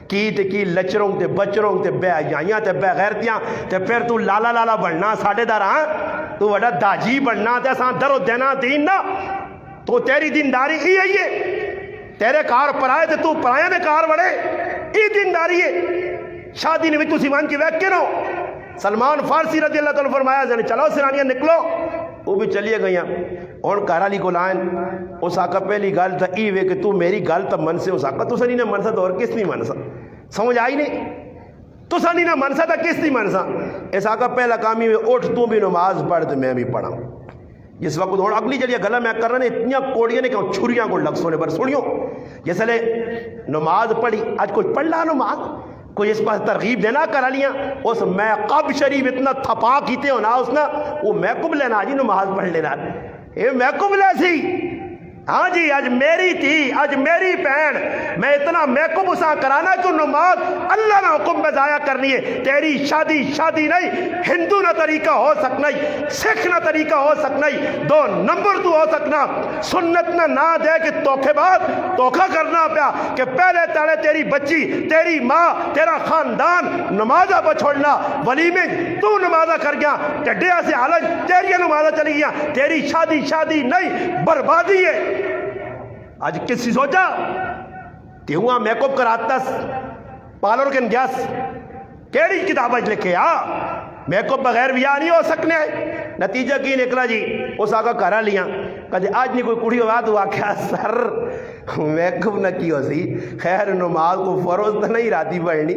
کی لچروں تے بچروں تے بے آئیاں تے بے غیرتیاں تے پھر تو لالا بڑھنا ساڑھے دار ہاں تو وڈا داجی بڑھنا تے ساں درو دینا دین نا تو تیری دینداری ہی ہے یہ تیرے کار پرائے تے تو پرائے نے کار وڑے ای دینداری ہے شادی نے بھی تو سیمان کی ویک کے نو سلمان فارسی رضی اللہ تعالیٰ فرمایا جانے چلو سرانیاں نکلو وہ بھی چلیے گئیاں اور کارالی کو لائن اس آقا پہلی گال تھا ای وے کہ تو میری گال تب من سے اس آقا تو سنی نہ منسا تو اور کس نہیں منسا سمجھ آئی نہیں تو سنی نہ منسا تھا کس نہیں منسا اس آقا پہلا کامی میں اٹھ تو بھی نماز پڑھ تو میں بھی پڑھا جس وقت اور اگلی چلیے گلا میں کر رہا نے اتنی کوڑیاں نے کہ چھریاں کو لگ سونے پر سنیو جیسے لے نماز پڑھی آج کوئی پڑھ لا نماز کوئی اس پاس ترغیب دینا کرا لیا اس میں قب شریف اتنا تھپا کیتے ہونا اس نا وہ میں کب لینا جی نماز پڑھ لینا اے میں کب لے سی ہاں جی آج میری تھی آج میری بہن میں اتنا میکپ اسا کرانا کہ نماز اللہ نہ حکم میں ضائع کرنی ہے تیری شادی نہیں ہندو نہ طریقہ ہو سکنا سکھ نہ طریقہ ہو سکنا 2 نمبر تو ہو سکنا سنت نہ دے کہ توکھے بعد توکھا کرنا پیا کہ پہلے تڑے تیری بچی تیری ماں تیرا خاندان نمازہ پر چھوڑنا ولی میں تو نمازہ کر گیا ٹڈیا سے حالت تیری نمازہ چلی گیا تیری شادی نہیں بربادی ہے آج کسی سوچا کہ ہوا میک اپ کراتا پارلر کے گیس کیڑی کتاب لکھے میک اپ بغیر بھی نہیں ہو سکنے نتیجہ کی نکلا جی اس آقا کرا لیا کہتے آج نہیں کوئی کڑی ہوا تو آکھا سر میک اپ نہ کی ہو سی خیر نماز کو فروز تو نہیں راتی پڑھنی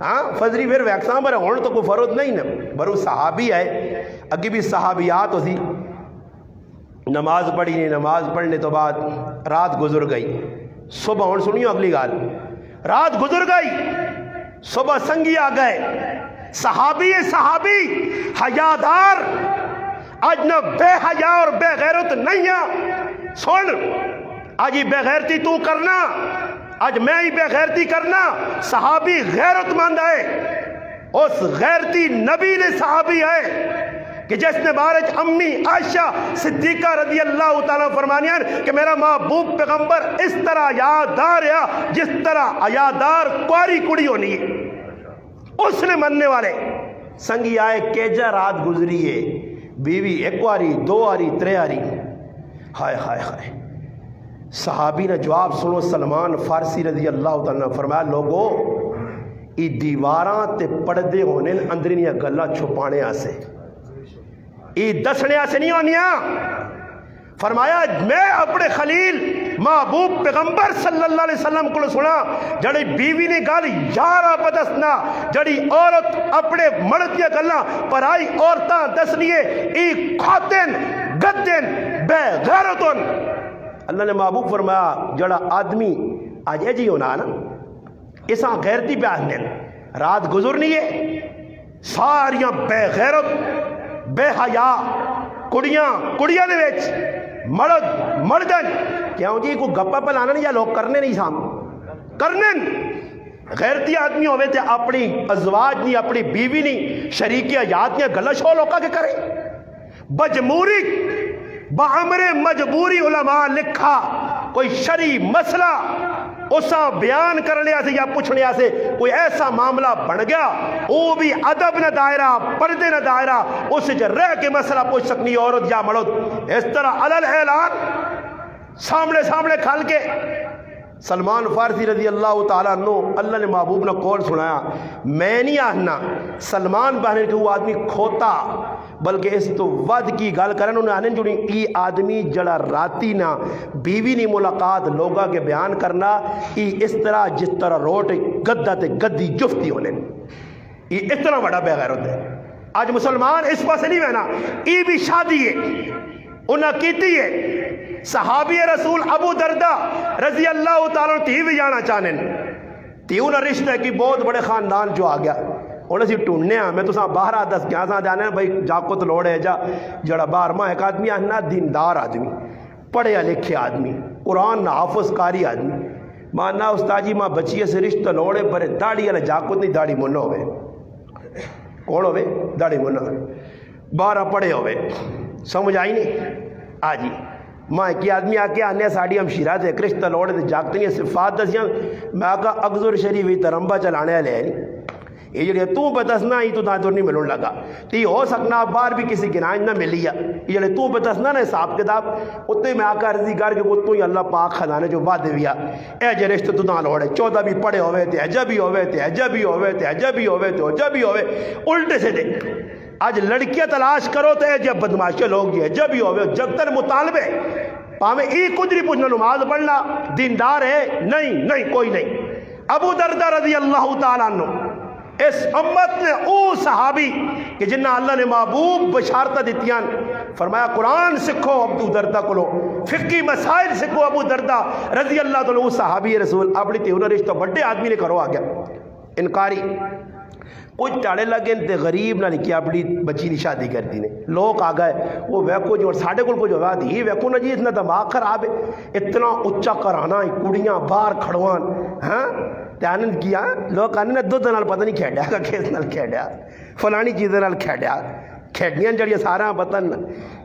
ہاں فجری پھر ویکساں پر ہون تو کوئی فروز نہیں نا برو صحابی ہے اگی بھی صحابیات ہو سی نماز پڑھی نہیں نماز پڑھنے تو بعد رات گزر گئی صبح ہون سنیو اگلی گال رات گزر گئی صبح سنگی آ گئے صحابی حیادار آج نہ بے حیا اور بے غیرت نہیں ہے سن آج ہی بے غیرتی تو کرنا آج میں ہی بے غیرتی کرنا صحابی غیرت مند ہے اس غیرتی نبی نے صحابی ہے کہ جس نے بارج امی عائشہ صدیقہ رضی اللہ تعالیٰ فرمانیاں کہ میرا محبوب پیغمبر اس طرح یاددار ہے جس طرح یاددار کواری کڑی ہونی ہے اس نے مننے والے سنگی آئے کیجا رات گزری ہے بیوی ایک واری دو واری ترے واری ہائے ہائے ہائے صحابی نے جواب سنو سلمان فارسی رضی اللہ تعالیٰ نے فرمایا لوگو ای دیواراں تے پردے ہونے اندرینیاں گلا چھپانے آسے ای دسنے آسے نہیں ہونیاں فرمایا میں اپنے خلیل محبوب پیغمبر صلی اللہ علیہ وسلم کو سنا جڑی بیوی نے گل یارا بدسنا جڑی عورت اپنے مرد دیا گلاں پر آئی عورتاں دسنیے ای خاتن گدن بے غیرتن اللہ نے محبوب فرمایا جڑا آدمی آج ایجی ہونا نا اساں غیرتی پہ آدھنے رات گزرنی ہے ساریاں بے غیرت بے حیا کڑیاں دے ویچ مردن کیوں جی کوئی گپا پلانا نہیں یا لوگ کرنے نہیں سام کرنے غیرتی آدمی ہوئے تھے اپنی ازواج نہیں اپنی بیوی نہیں شریکی حیات نہیں گلہ شو لوکا کے کرے بجموری بعمر مجبوری علماء لکھا کوئی شرعی مسئلہ اسا بیان کرنے سے یا پوچھنے سے کوئی ایسا معاملہ بن گیا وہ بھی ادب نہ دائرہ پردے نہ دائرہ اس سے رہ کے مسئلہ پوچھ سکنی عورت یا مرد اس طرح علل اعلان سامنے کھل کے سلمان فارسی رضی اللہ تعالیٰ عنہ اللہ نے محبوب نے قول سنایا میں نہیں آہنا سلمان بہنے کہ وہ آدمی کھوتا بلکہ اس تو ود کی گل کریں انہوں نے آنے جڑی ای آدمی جڑا راتی نہ بیوی نہیں ملاقات لوگا کے بیان کرنا ای اس طرح جس طرح روٹ گدہ تے گدی جفتی ہونے ای اس طرح بڑا بے غیرت ہے آج مسلمان اس پاس نہیں بہنا ای بھی شادی ہے انہاں کیتی ہے صحابی رسول ابو دردہ رضی اللہ تعالیٰ تھی بھی جانا چاہنے تھی انہاں رشتہ کی بہت بڑے خاندان جو آ گیا انہیں سی ٹوننے ہیں میں تو ساں باہر دس گیا ساں جانے ہیں بھائی جاکو تو لوڑے جڑا باہر ماں ایک آدمی آنا دیندار آدمی پڑھے لکھے آدمی قرآن حافظ کاری آدمی ماں نا استاجی ماں بچیے سے رشتہ لوڑے برے داڑی والا جاکو نہیں داڑی منہ ہوئے کون ہوئے داڑی منہ بارہ پڑھے ہوئے سمجھ آئی نہیں آجی ماں کی آدمی آکے آنے ساڑی ہم شیرہ تھے رشتہ لوڑے تھے جاکتے نہیں صفات دسیاں میں آکا اگزر شریفی ترمبہ چلانے لے یہ جڑے تو بتسنا ہی تو دور نہیں ملون لگا تی ہو سکنا بار بھی کسی گناج نہ ملی ہے یہ جڑے تو بتسنا نا حساب کتاب اتنے میں آکا عرضی کر کے اتوں ہی اللہ پاک خزانے جو وعدے ویا اے جے رشتہ تو نہ لوڑے 14 بھی پڑھے ہوئے تھے عجبی ہوئے تھے عجبی ہوئے تھے عجبی ہوئے تھے عجبی ہوئے الٹے سے دے آج لڑکیاں تلاش کرو تو جب بدماشے لوگ یہ جب ہی ہوئے جگتر مطالبے پاہمیں ایک کدری پوچھنا نماز پڑھنا دیندار ہے نہیں کوئی نہیں ابو دردہ رضی اللہ تعالیٰ عنہ اس امت نے او صحابی کہ جنہ اللہ نے محبوب بشارتہ دیتیاں فرمایا قرآن سکھو ابو دردہ کو لو فقی مسائل سکھو ابو دردہ رضی اللہ تعالیٰ او صحابی رسول اپنی تیونہ رشتہ بڑے آدمی نے کرو آگیا انکاری کچھ ٹاڑے لگے تے غریب نہ لکھیا اپنی بچی کی شادی کرتی نے لوگ آ گئے وہ ویکو جو ساڑھے کو جو بات ہی ویکو نا جی اتنا دماغ خراب ہے اتنا اچھا کرانا کڑیاں باہر کھڑوان ہاں آنند کیا لوگ آنے دو نال پتہ نہیں کھیڑیا کا کھیس نال کھیڑیا فلانی چیزیں نال کھیڑیا کھیڑیاں جڑیاں سارا پتن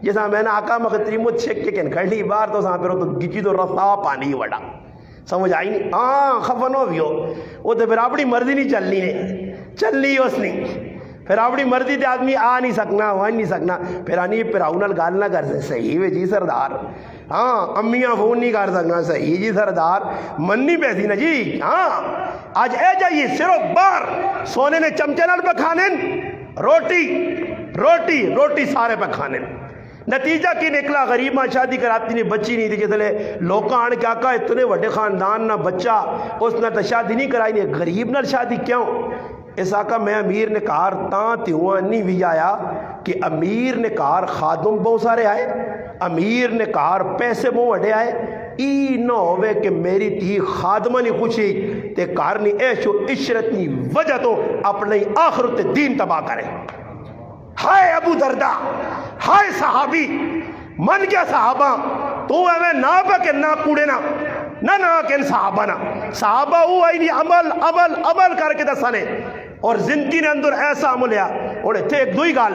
جیسا میں نے آقا مخطری مجھ چھک کے کن کھڑی بار تو ساں پھر تو گچی تو رسا پانی وڑا سمجھ آئی نہیں ہاں خفنو بھی ہو وہ تو پھر اپنی مرضی نہیں چلنی ہے چلنی اس نہیں پھر اپنی مرضی تے آدمی آ نہیں سکنا وہ نہیں سکنا پھر آنی پھر آؤنال گال نہ کر سکتے صحیح ہے جی سردار ہاں امیاں فون نہیں کر سکنا صحیح جی سردار مننی پیسی نا جی ہاں آج اے جائیے صرف بار سونے نے چمچے نال پہ کھانے روٹی سارے پہ کھانے نتیجہ کی نکلا غریب ماں شادی کراتی نہیں بچی نہیں تھی جسے لوکاں آن کے آقا اتنے وڈے خاندان نہ بچہ اس نے تو شادی نہیں کرائی نہیں غریب نال شادی کیوں اس آقا میں امیر نے کار تاں تیوہاں نہیں بھی آیا کہ امیر نے کار خادم بہت سارے آئے امیر نے کار پیسے بہت وڈے آئے ای نہ ہوئے کہ میری تھی خادمہ نہیں خوشی تے کار نہیں عیش و عشرت نہیں وجہ تو اپنے آخرت دین تباہ کرے ہائے ابو دردہ ہائے صحابی من کیا صحابہ تو ہمیں نہ پہ نہ کوڑے نہ کن صحابہ ہو آئی نہیں عمل کر کے دسانے اور زندگی نے اندر ایسا عمل ہے اور تھے ایک دوئی گال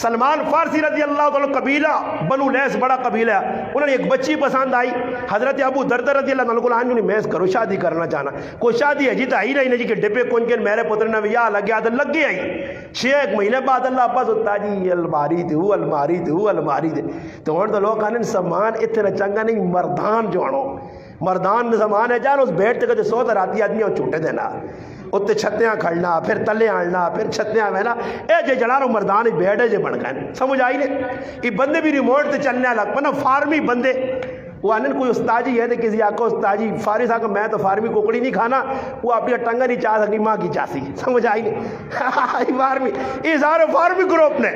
سلمان فارسی رضی اللہ عنہ قبیلہ بنو لیس بڑا قبیلہ ہے، انہوں نے ایک بچی پسند آئی، حضرت ابو دردہ رضی اللہ عنہ کو آنجو نہیں میس کرو شادی کرنا چاہنا، کوئی شادی ہے جیتا ہی نہیں جی کہ ڈبے کون کے میرے پتر نے یا لگ گیا لگ گیا ہی 6 مہینے بعد اللہ ابا ہوتا جی الماری تھی وہ الماری تھی وہ الماری تھی تو ہوں تو لوگ کہنے سامان اتنا چنگا نہیں مردان جوڑو مردان سامان ہے جان اس بیٹھ تے کدے سو راتی آدمی اور چھوٹے دینا اتنے چھتیاں کھڑنا پھر تلے آننا پھر چھتیاں بہنا اے جے جڑارو مردان بیٹھے جے بن گئے سمجھ آئی نے یہ بندے بھی ریموٹ تے چلنے لگ پنا فارمی بندے وہ آنن کوئی استاجی ہے کسی آقا استاجی فارغ صاحب میں تو فارمی کوکڑی نہیں کھانا وہ اپنی ٹنگا نہیں چاہ سکتی ماں کی چاسی سمجھ آئی نہیں فارمی یہ سارے فارمی گروپ نے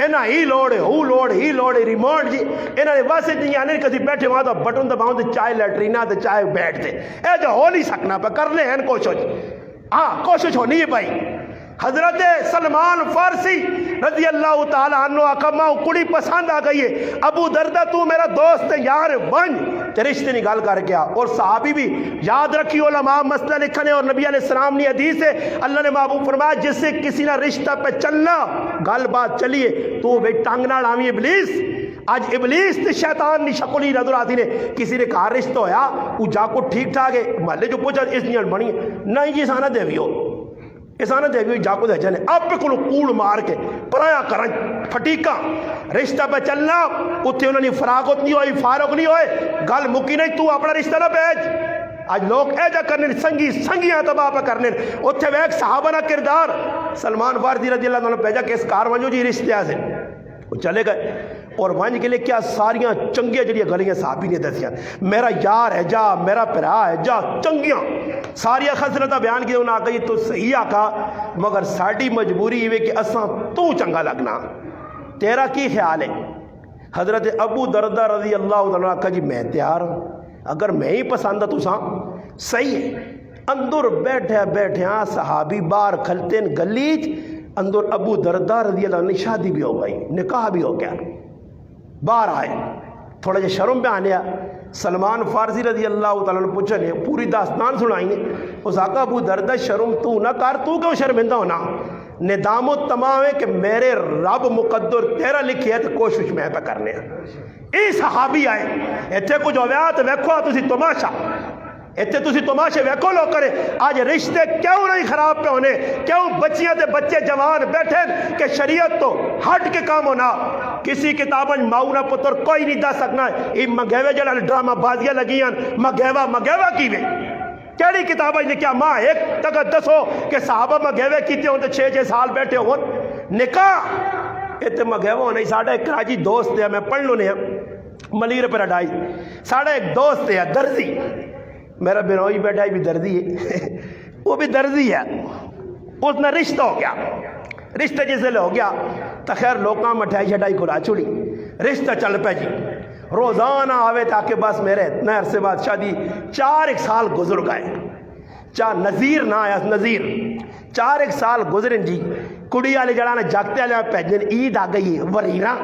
انہاں ہی لوڑ ہے ہو لوڑ ہی لوڑ ہے ریموٹ جی انہاں نے بس اتنی آنے کسی بیٹھے وہاں تو بٹن دباؤں تو چاہے لیٹرینا تو چاہے بیٹھ دے اے جو ہو نہیں سکنا پہ کر لیں کوشش ہاں کوشش ہونی ہے بھائی حضرت سلمان فارسی رضی اللہ تعالیٰ عنہ آقا کڑی پسند آ گئی ہے ابو دردہ تو میرا دوست یار بن تے رشتے نکال کر گیا اور صحابی بھی یاد رکھی علماء مسئلہ لکھنے اور نبی علیہ السلام نے حدیث ہے اللہ نے محبوب فرمایا جس سے کسی نہ رشتہ پہ چلنا گل بات چلیے تو بے ٹانگ نہ ڈاوی ابلیس آج ابلیس تے شیطان نی شکلی نظر آتی نے کسی نے کہا رشتہ ہویا وہ جا کو ٹھیک ٹھاک ہے محلے جو پوچھا اس نیل بنی نہیں جی سانا دیوی ہو اسانا دے بھی جاکو دے جانے اب پہ کلو کوڑ مار کے پرایا کرن پھٹیکا رشتہ پہ چلنا اتھے انہوں نے فراغت نہیں ہوئی فارغ نہیں ہوئے گل مکی نہیں تو اپنا رشتہ نہ بیج آج لوگ ایجا کرنے سنگیاں تباہ پہ کرنے اتھے وہ ایک صحابہ نہ کردار سلمان فارسی رضی اللہ عنہ پیجا کہ اس کار ونجو جی رشتہ سے وہ چلے گئے اور ونج کے لئے کیا ساریاں چنگیاں جڑیاں گلیاں صحابی نے دسیاں میرا یار ہے جا میرا پرا ہے جا چنگیاں ساریاں خسرتہ بیان کی انہوں نے آگئی تو صحیح آقا مگر ساڑی مجبوری ہوئے کہ اساں تو چنگا لگنا تیرا کی خیال ہے حضرت ابو دردہ رضی اللہ عنہ آقا جی میں تیار ہوں اگر میں ہی پسند ہے تو ساں صحیح ہے اندر بیٹھے صحابی بار کھلتین گلیج اندر ابو دردہ رضی اللہ عنہ شادی بھی ہو گئی نکاح بھی ہو گیا باہر آئے تھوڑا جا شرم پہ آنے سلمان فارسی رضی اللہ تعالیٰ نے پوچھنے پوری داستان سنائیں گے اس آقا ابو دردہ شرم تو نہ کر تو کیوں شرمندہ ہونا ندام و تمام ہے کہ میرے رب مقدر تیرا لکھی ہے تو کوشش میں پہ کرنے ہیں صحابی آئے اتھے کچھ ہویا تو ویکھو تسی تماشا اتھے تسی تماشے ویکھو لوگ کرے آج رشتے کیوں نہیں خراب پہ ہونے کیوں بچیاں تے بچے جوان بیٹھے کہ شریعت تو ہٹ کے کام ہونا کسی کتاباں ماؤنا پتر کوئی نہیں دا سکنا یہ مگیوے جڑا ڈرامہ بازیاں لگیاں مگیوہ کیوے کیڑی کتاباں نے کیا ماں ایک تک دسو کہ صحابہ مگیوے کیتے ہوں تو 6 سال بیٹھے ہوں نکاح اتنے مگیوہ ہونے ساڑھا ایک کراچی دوست ہے میں پڑھ لوں نے ملیر پیراڈائز ساڑھا ایک دوست ہے درزی میرا بنوئی بیٹا بھی درزی ہے وہ بھی درزی ہے اس نے رشتہ ہو گیا رشتہ جسے لے ہو گیا تو خیر لوکاں مٹھائی شٹائی کھلا چھوڑی رشتہ چل پہ جی روزانہ آوے تاکہ بس میرے اتنا عرصے بعد شادی 4 سال گزر گئے نظیر نہ آیا نظیر 4 سال گزرن جی کڑی والے جڑانا جاگتے والے پیجن عید آ گئی ورینا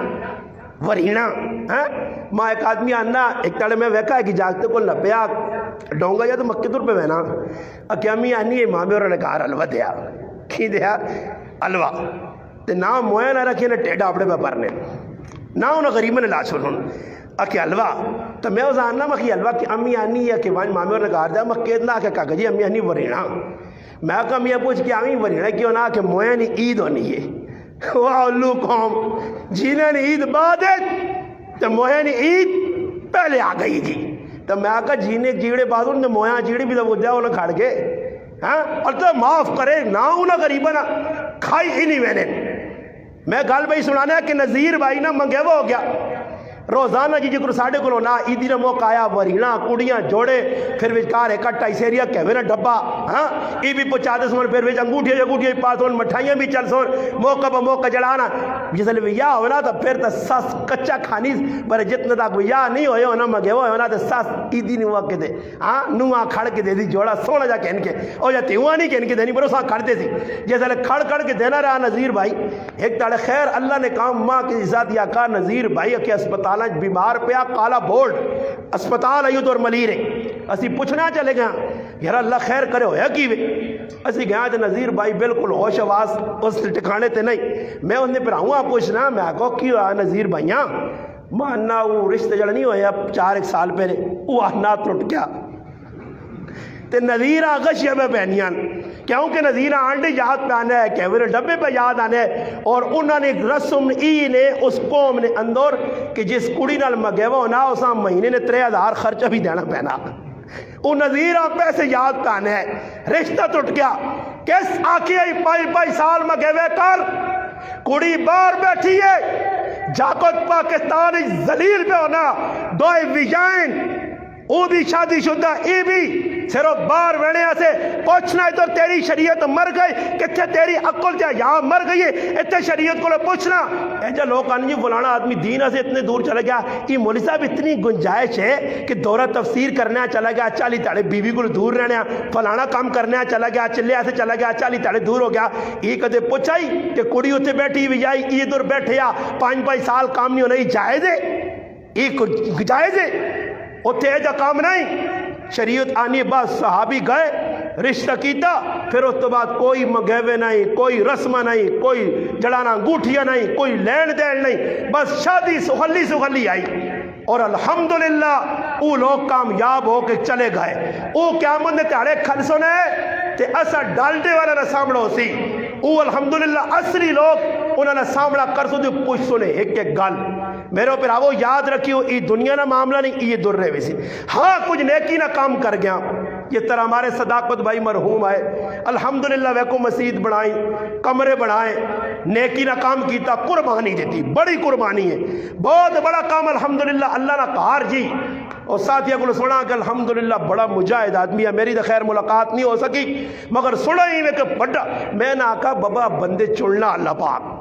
ماں ایک آدمی آنا ایک تڑے میں ویکا ہے کہ جاگتے کو لپیا ڈونگا یا تو مکہ دور پہ وینا اکیامی آنی ہے مامی اور نے کہا الوہ دیا کی دیا الوہ تے نام مویا نہ رکھے نہ ٹیڑا اپنے پہ پرنے نہ انہوں غریبہ نے لا سنوں اکی الوہ تو میں اسے آنا مکی الوہ کہ امی آنی ہے کہ مامی اور نے کہا دیا مکہ اتنا کہ کہا جی امی آنی ورینا میں کہا امی پوچھ کہ امی ورینا کیوں نہ کہ مویا نہیں عید ہونی ہے واہ اللہ قوم جینے نے عید بعد ہے تو مویا نے عید پہلے آ گئی جی تو میں کہا جینے جیڑے بعد انہوں نے مویا جیڑے بھی تو جاؤ انہیں کھڑ گئے اور تو معاف کرے نہ انہیں غریبہ نہ کھائی ہی نہیں میں گل بھائی سنانا ہے کہ نظیر بھائی نہ منگے وہ ہو گیا روزانہ جی جکر ساڑھے کو نا عیدی نے موقع آیا ورینا کڑیاں جوڑے پھر وچکار ایک ٹائی سیریا کہوے نا ڈبا ای بھی پچا دے سون پھر وچ انگوٹھیاں پاس ہون مٹھائیاں بھی چل سون موقع پہ موقع جڑانا جسے ویا ہونا تو پھر تو سس کچا کھانی پر جتنا تک ویا نہیں ہوئے ہونا مگے ہونا تو سس عیدی نہیں ہوا کے دے نواں کھڑ کے دے دی جوڑا سونا جا کہن کے اور یا تیواں نہیں کہن کے دینی پر اساں کھڑ دے سی جیسے کھڑ کے دینا رہا نظیر بھائی ایک تاڑے خیر اللہ نے کام ماں کی ذات یا کہا نظیر بھائی کہ اسپتال بیمار پہ کالا بورڈ اسپتال ایو تو اور ملیر ہے اسی پوچھنا چلے گا یار اللہ خیر کرے ہویا کی وے اسی گیا تے نذیر بھائی بالکل ہوش آواز اس ٹھکانے تے نہیں میں انہیں پھر آؤں پوچھنا میں آگو کی ہوا نذیر بھائیاں ماننا وہ رشتہ جڑا نہیں ہویا 4 سال پہلے وہ آنا ٹوٹ گیا تے نذیر آگا شیعہ میں پہنیاں کیونکہ نذیر آنڈے یاد پہ آنا ہے کیمرے ڈبے پہ یاد آنا ہے اور انہوں نے رسم ای نے اس قوم نے اندر کہ جس کڑی نال مگیوہ ہونا اسا مہینے نے 3000 خرچہ بھی دینا پہنا وہ نذیر آپ پیسے یاد پہ آنا ہے رشتہ ٹوٹ گیا کس آکھی آئی 5 سال مگیوہ کر کڑی باہر بیٹھی ہے جاکت پاکستان زلیل پہ ہونا دوئے ویجائن وہ بھی شادی شدہ ای بھی صرف باہر ویڑے سے پوچھنا ہے تو تیری شریعت مر گئی کتھے تیری عقل جا یہاں مر گئی ہے اتنے شریعت کو لے پوچھنا اے جا لوگ آنجی فلانا آدمی دینہ سے اتنے دور چلا گیا یہ مولی صاحب اتنی گنجائش ہے کہ دورہ تفسیر کرنے چلا گیا 40 تاڑے بیوی کو دور رہنے فلانا کام کرنے چلا گیا چلے سے چلا گیا 40 تاڑے دور ہو گیا یہ کدے پوچھائی کہ کڑی اتنے بیٹھی بھی جائی یہ دور بیٹھے یا 5 سال کام نہیں ہونا یہ جائز ہے یہ جائز ہے اتنے جا کام نہیں شریعت آنی بس صحابی گئے رشتہ کیتا پھر اس تو بعد کوئی مگیوے نہیں کوئی رسمہ نہیں کوئی جڑانا انگوٹھیاں نہیں کوئی لین دین نہیں بس شادی سخلی آئی اور الحمدللہ وہ لوگ کامیاب ہو کے چلے گئے وہ قیامت نے تیارے کھلسوں نے تے اسا ڈالٹے والا نہ سامنا ہو سی وہ الحمدللہ اصلی لوگ انہوں نے سامنا کر سو دے پوچھ سنے ایک گل میرے اوپر آو یاد رکھیو یہ دنیا نہ معاملہ نہیں یہ در رہے ویسی ہاں کچھ نیکی نہ کام کر گیا یہ طرح ہمارے صداقت بھائی مرحوم آئے الحمدللہ ویکو مسجد بنائیں کمرے بنائیں نیکی نہ کام کیتا قربانی دیتی بڑی قربانی ہے بہت بڑا کام الحمدللہ اللہ نہ کار جی اور ساتھیہ کو سنا کہ الحمدللہ بڑا مجاہد آدمی ہے میری تو خیر ملاقات نہیں ہو سکی مگر سنا ہی میں کہ بڑا میں نہ کہا بابا بندے چڑنا اللہ پاک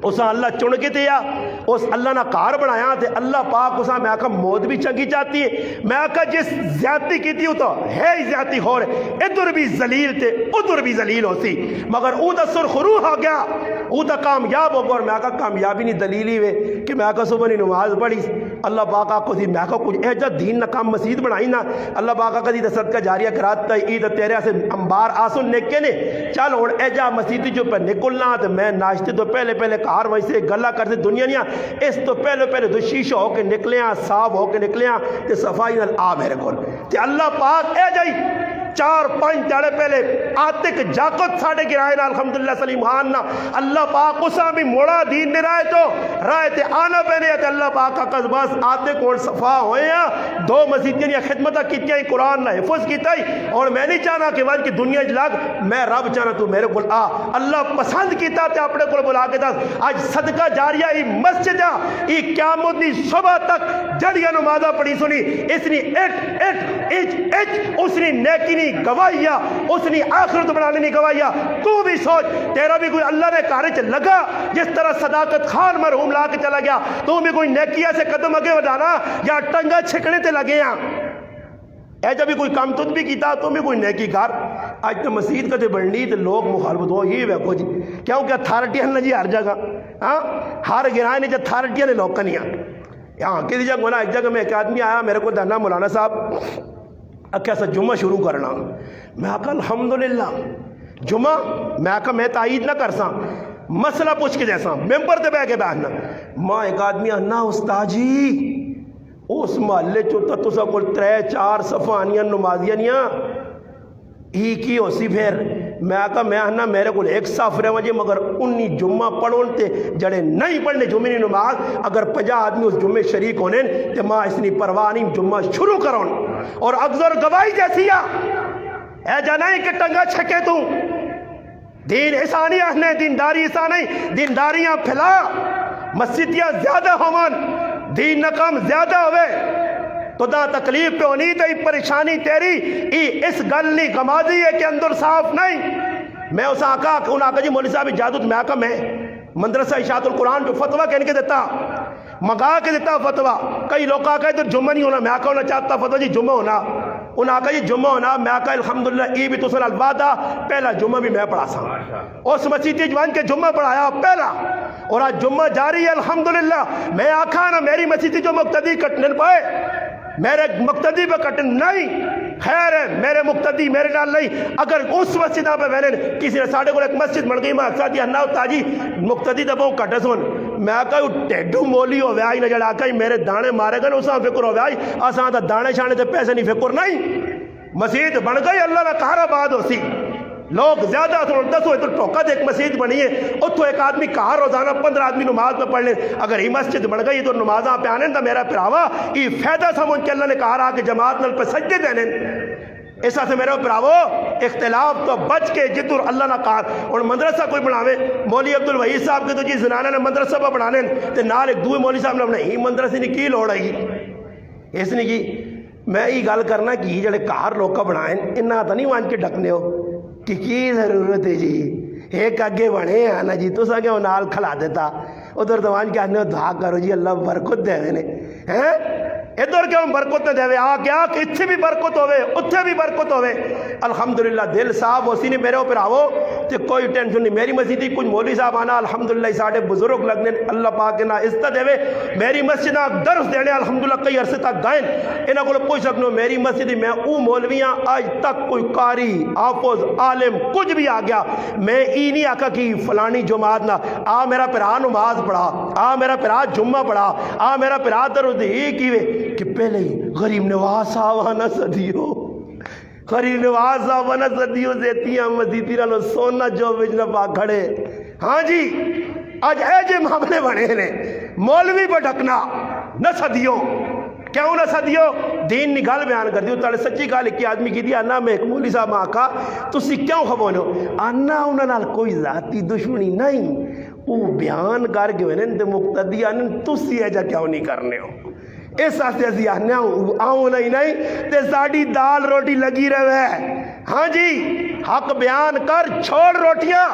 اسا اللہ چن کے دیا اس اللہ نہ کار بنایا تے اللہ پاک اسا میں آکھا موت بھی چنگی چاہتی ہے میں آکھا جس زیادتی کی تھی تو ہے ہی زیادتی ہو رہے ادھر بھی ذلیل تے ادھر بھی ذلیل ہوتی مگر او دا سرخروح آ گیا او دا کامیاب ہو گیا اور میں آکھا کامیابی نہیں دلیلی ہوئے کہ میں آکھا صبح نہیں نماز پڑھی اللہ پاک آکھو دی میں آکھا کچھ ایجا دین نہ کام مسجد بنائی نا اللہ پاک آکھا دی صدقہ جاریہ کراتا ہے عید تیرے سے انبار آسن نکے نے چل اور ایجا مسجد جو پر نکلنا تے میں ناشتے تو پہلے کار ویسے گلا کرتے دنیا نہیں اس تو پہلے دو شیشہ ہو کے نکلیاں صاف ہو کے نکلیاں تے صفائی نال آ میرے کول تے اللہ پاک اے جائی 4-5 تاڑے پہلے آتے کہ جاکت ساڑے گرائے نا الحمدللہ سلیم خان نا اللہ پاک اسا بھی موڑا دین نے رائے تو رائے تے آنا پہنے تے اللہ پاک کا قصباس آتے کون صفا ہوئے ہیں 2 مسجدیں یا خدمتہ کیتیا ہی قرآن نہ حفظ کیتا ہی اور میں نہیں چاہنا کہ وجہ کی دنیا جلاگ میں رب چاہنا تو میرے کول آ اللہ پسند کیتا تے اپنے کول بلا کے دا آج صدقہ جاریہ ہی مسجد ہی قیامت دی صبح تک جڑیاں نمازہ پڑھی سنی اس نے اس نے نیکی نہیں گواہیا اس نے آخرت بنانے نہیں گواہیا تو بھی سوچ تیرا بھی کوئی اللہ نے کارج لگا جس طرح صداقت خان مرحوم لا کے چلا گیا تو بھی کوئی نیکیہ سے قدم اگے بڑھانا یا ٹنگا چھکنے تے لگے ہیں اے جب بھی کوئی کام تجھ بھی کیتا تو بھی کوئی نیکی کار آج تو مسجد کا تے بڑھنی تے لوگ مخالفت ہو یہ ویکو جی کیونکہ اتھارٹیاں نہ جی ہر جگہ ہاں ہر گرائے نے جو اتھارٹیاں نے لوگ کنیاں یہاں کسی جگہ ہونا ایک جگہ میں ایک آدمی آیا میرے کو دہنا مولانا صاحب کیسا جمعہ شروع کرنا میں کہا الحمدللہ جمعہ میں کہا میں تائید نہ کرساں مسئلہ پوچھ کے جیسا ممبر تے بہ کے بیٹھنا ماں ایک آدمی آنا استاد جی اس محلے چوتا تو سا کل 3-4 صفانیاں نمازیاں ہی کی ہو سی پھر میں کہا میں آنا میرے کو ایک صاف رہے وجہ مگر 19 جمعہ پڑھون تے جڑے نہیں پڑھنے جمعہ نہیں نماز اگر 50 آدمی اس جمعہ شریک ہونے تے ماں اس نے پرواہ نہیں جمعہ شروع کرون اور اکثر گواہی جیسی اے جانائیں کہ ٹنگا چھکے تو دین ایسا نہیں آنے دینداری ایسا نہیں دینداریاں پھیلا مسجدیاں زیادہ ہومان دین نکم زیادہ ہوئے تو دا تکلیف پہ ہونی تو پریشانی تیری اس گل نہیں گمازی ہے کہ اندر صاف نہیں میں اسے آقا کہ انہوں آقا جی مولی صاحب اجازت میں آقا میں مدرسہ اشاعت القرآن جو فتوہ کہنے کے دیتا مگا کے دیتا فتوہ کئی لوگ آقا ادھر جمعہ نہیں ہونا میں آقا ہونا چاہتا فتوہ جی جمعہ ہونا انہوں آقا جی جمعہ ہونا میں آقا الحمدللہ ای بھی تو سن البادہ پہلا جمعہ بھی میں پڑھا سا اس مسجد جوان کے جمعہ پڑھایا پہلا اور آج جمعہ جاری ہے الحمدللہ میں آقا نا میری مسجد جو مقتدی کٹنے پائے میرے مقتدی پہ کٹن نہیں خیر ہے میرے مقتدی میرے نال نہیں اگر اس مسجد پہ بہنے کسی نے ساڑھے کو ایک مسجد بن گئی میں ساتھی ہنہ تاجی مقتدی تو بہت کٹے سن میں کہا ٹیڈو مولی ہو ویائی نہ جڑا کہیں میرے دانے مارے گا اساں فکر ہو ویائی اساں تا دانے شانے تے پیسے نہیں فکر نہیں مسجد بن گئی اللہ نہ کار آباد ہو سی لوگ زیادہ دس ہوئے تو ٹوکا دے ایک مسجد بنی ہے اتو ایک آدمی کہا روزانہ 15 آدمی نماز میں پڑھ لیں اگر ہی مسجد بن گئی تو نمازاں پہ آنے دا میرا پراوا یہ فائدہ سمجھ کے اللہ نے کہا رہا کہ جماعت نل پہ سجدے دینے ایسا سے میرے پراو اختلاف تو بچ کے جدر اللہ نہ کہا اور مدرسہ کوئی بناوے مولی عبدالوحید صاحب کے تو جی زنانہ نے مدرسہ پہ بنانے تے نال ایک دوئے مولی صاحب نے ہی مدرسے نے کی لوڑ آئی اس نے کی میں یہ گل کرنا کہ یہ جڑے کار لوکا بنائیں انہاں تا نہیں وان کے ڈکنے ہو کہ کی ضرورت ہے جی ایک اگے بنے ہیں نا جی تو سا کہ وہ نال کھلا دیتا ادھر تو وان کے آنے دعا کرو جی اللہ برکت دے میں نے ادھر کیوں برکت نہ دے آ کیا کہ اتھے بھی برکت ہوئے اتھے بھی برکت ہوئے الحمدللہ دل صاحب اسی نے میرے اوپر آو تو کوئی ٹینشن نہیں میری مسجدی کچھ مولوی صاحب آنا الحمدللہ ساڑھے بزرگ لگنے اللہ پاک نہ عزت دے میری مسجد درس دینے الحمدللہ کئی عرصے تک گائیں انہاں کو کوئی سکنو میری مسجدی میں او مولویاں آج تک کوئی قاری حافظ عالم کچھ بھی آ گیا میں ای نہیں آکا کہ فلانی جماعت نہ آ میرا پرا نماز پڑھا آ میرا پرا جمعہ پڑھا آ میرا پرا درود ہی کیوے کہ پہلے ہی غریب نواز صاحبانہ صدیو غریب نواز صاحبانہ صدیو زیتیاں مزیدی رہا سونا جو بجنہ پا کھڑے ہاں جی آج اے جے معاملے بنے نے مولوی بڑھکنا نہ صدیو کیوں نہ صدیو دین نگال بیان کر دیو تاڑے سچی گال ایک آدمی کی دی آنا میں ایک مولی صاحب آکا تسی کیوں خبونو آنا انہاں نال کوئی ذاتی دشمنی نہیں وہ بیان کر کے انہیں تے مقتدی آنن تسی ایجا کیوں نہیں کرنے ہو اس واسطے ازی آنے آؤں نہیں تے ساڑی دال روٹی لگی رہے ہاں جی حق بیان کر چھوڑ روٹیاں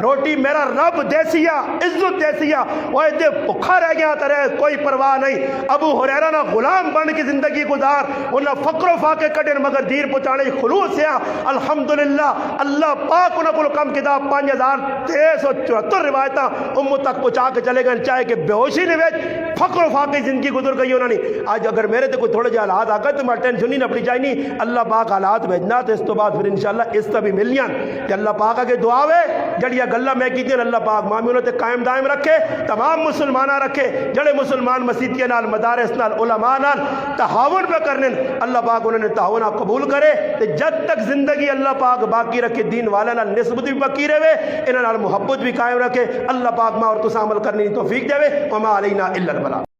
روٹی میرا رب دیسیا عزت دیسیا وہ اتنے بکھا رہ گیا ترے کوئی پرواہ نہیں ابو ہریرہ نہ غلام بن کی زندگی گزار انہاں فقر و فاقے کٹن مگر دیر پہنچانے خلوص سیا الحمدللہ اللہ پاک انہاں کو کم کتاب 5374 روایتاں امت تک پہنچا کے چلے گئے چاہے کہ بے ہوشی نے ویچ فقر و فاقے زندگی گزر گئی انہوں نے آج اگر میرے تے کوئی تھوڑے جا حالات آ گئے تو میں ٹینشن نہیں اپنی چاہیے نہیں اللہ پاک حالات بھیجنا تو اس تو بعد پھر انشاءاللہ اس طرح بھی ملیاں کہ اللہ پاک آگے دعا ہوئے جڑیا گلہ میں کی دیں اللہ پاک معاملوں تے قائم دائم رکھے تمام مسلمانہ رکھے جڑے مسلمان مسیحیت نال مدارس نال علماء نال تحاون پہ کرنے اللہ پاک انہوں نے تحاونہ قبول کرے تے جب تک زندگی اللہ پاک باقی رکھے دین والا نال نسبت بھی باقی رہے انہاں نال محبت بھی قائم رکھے اللہ پاک ماں اور تسا عمل کرنے کی توفیق دے وما علینا الا البلاغ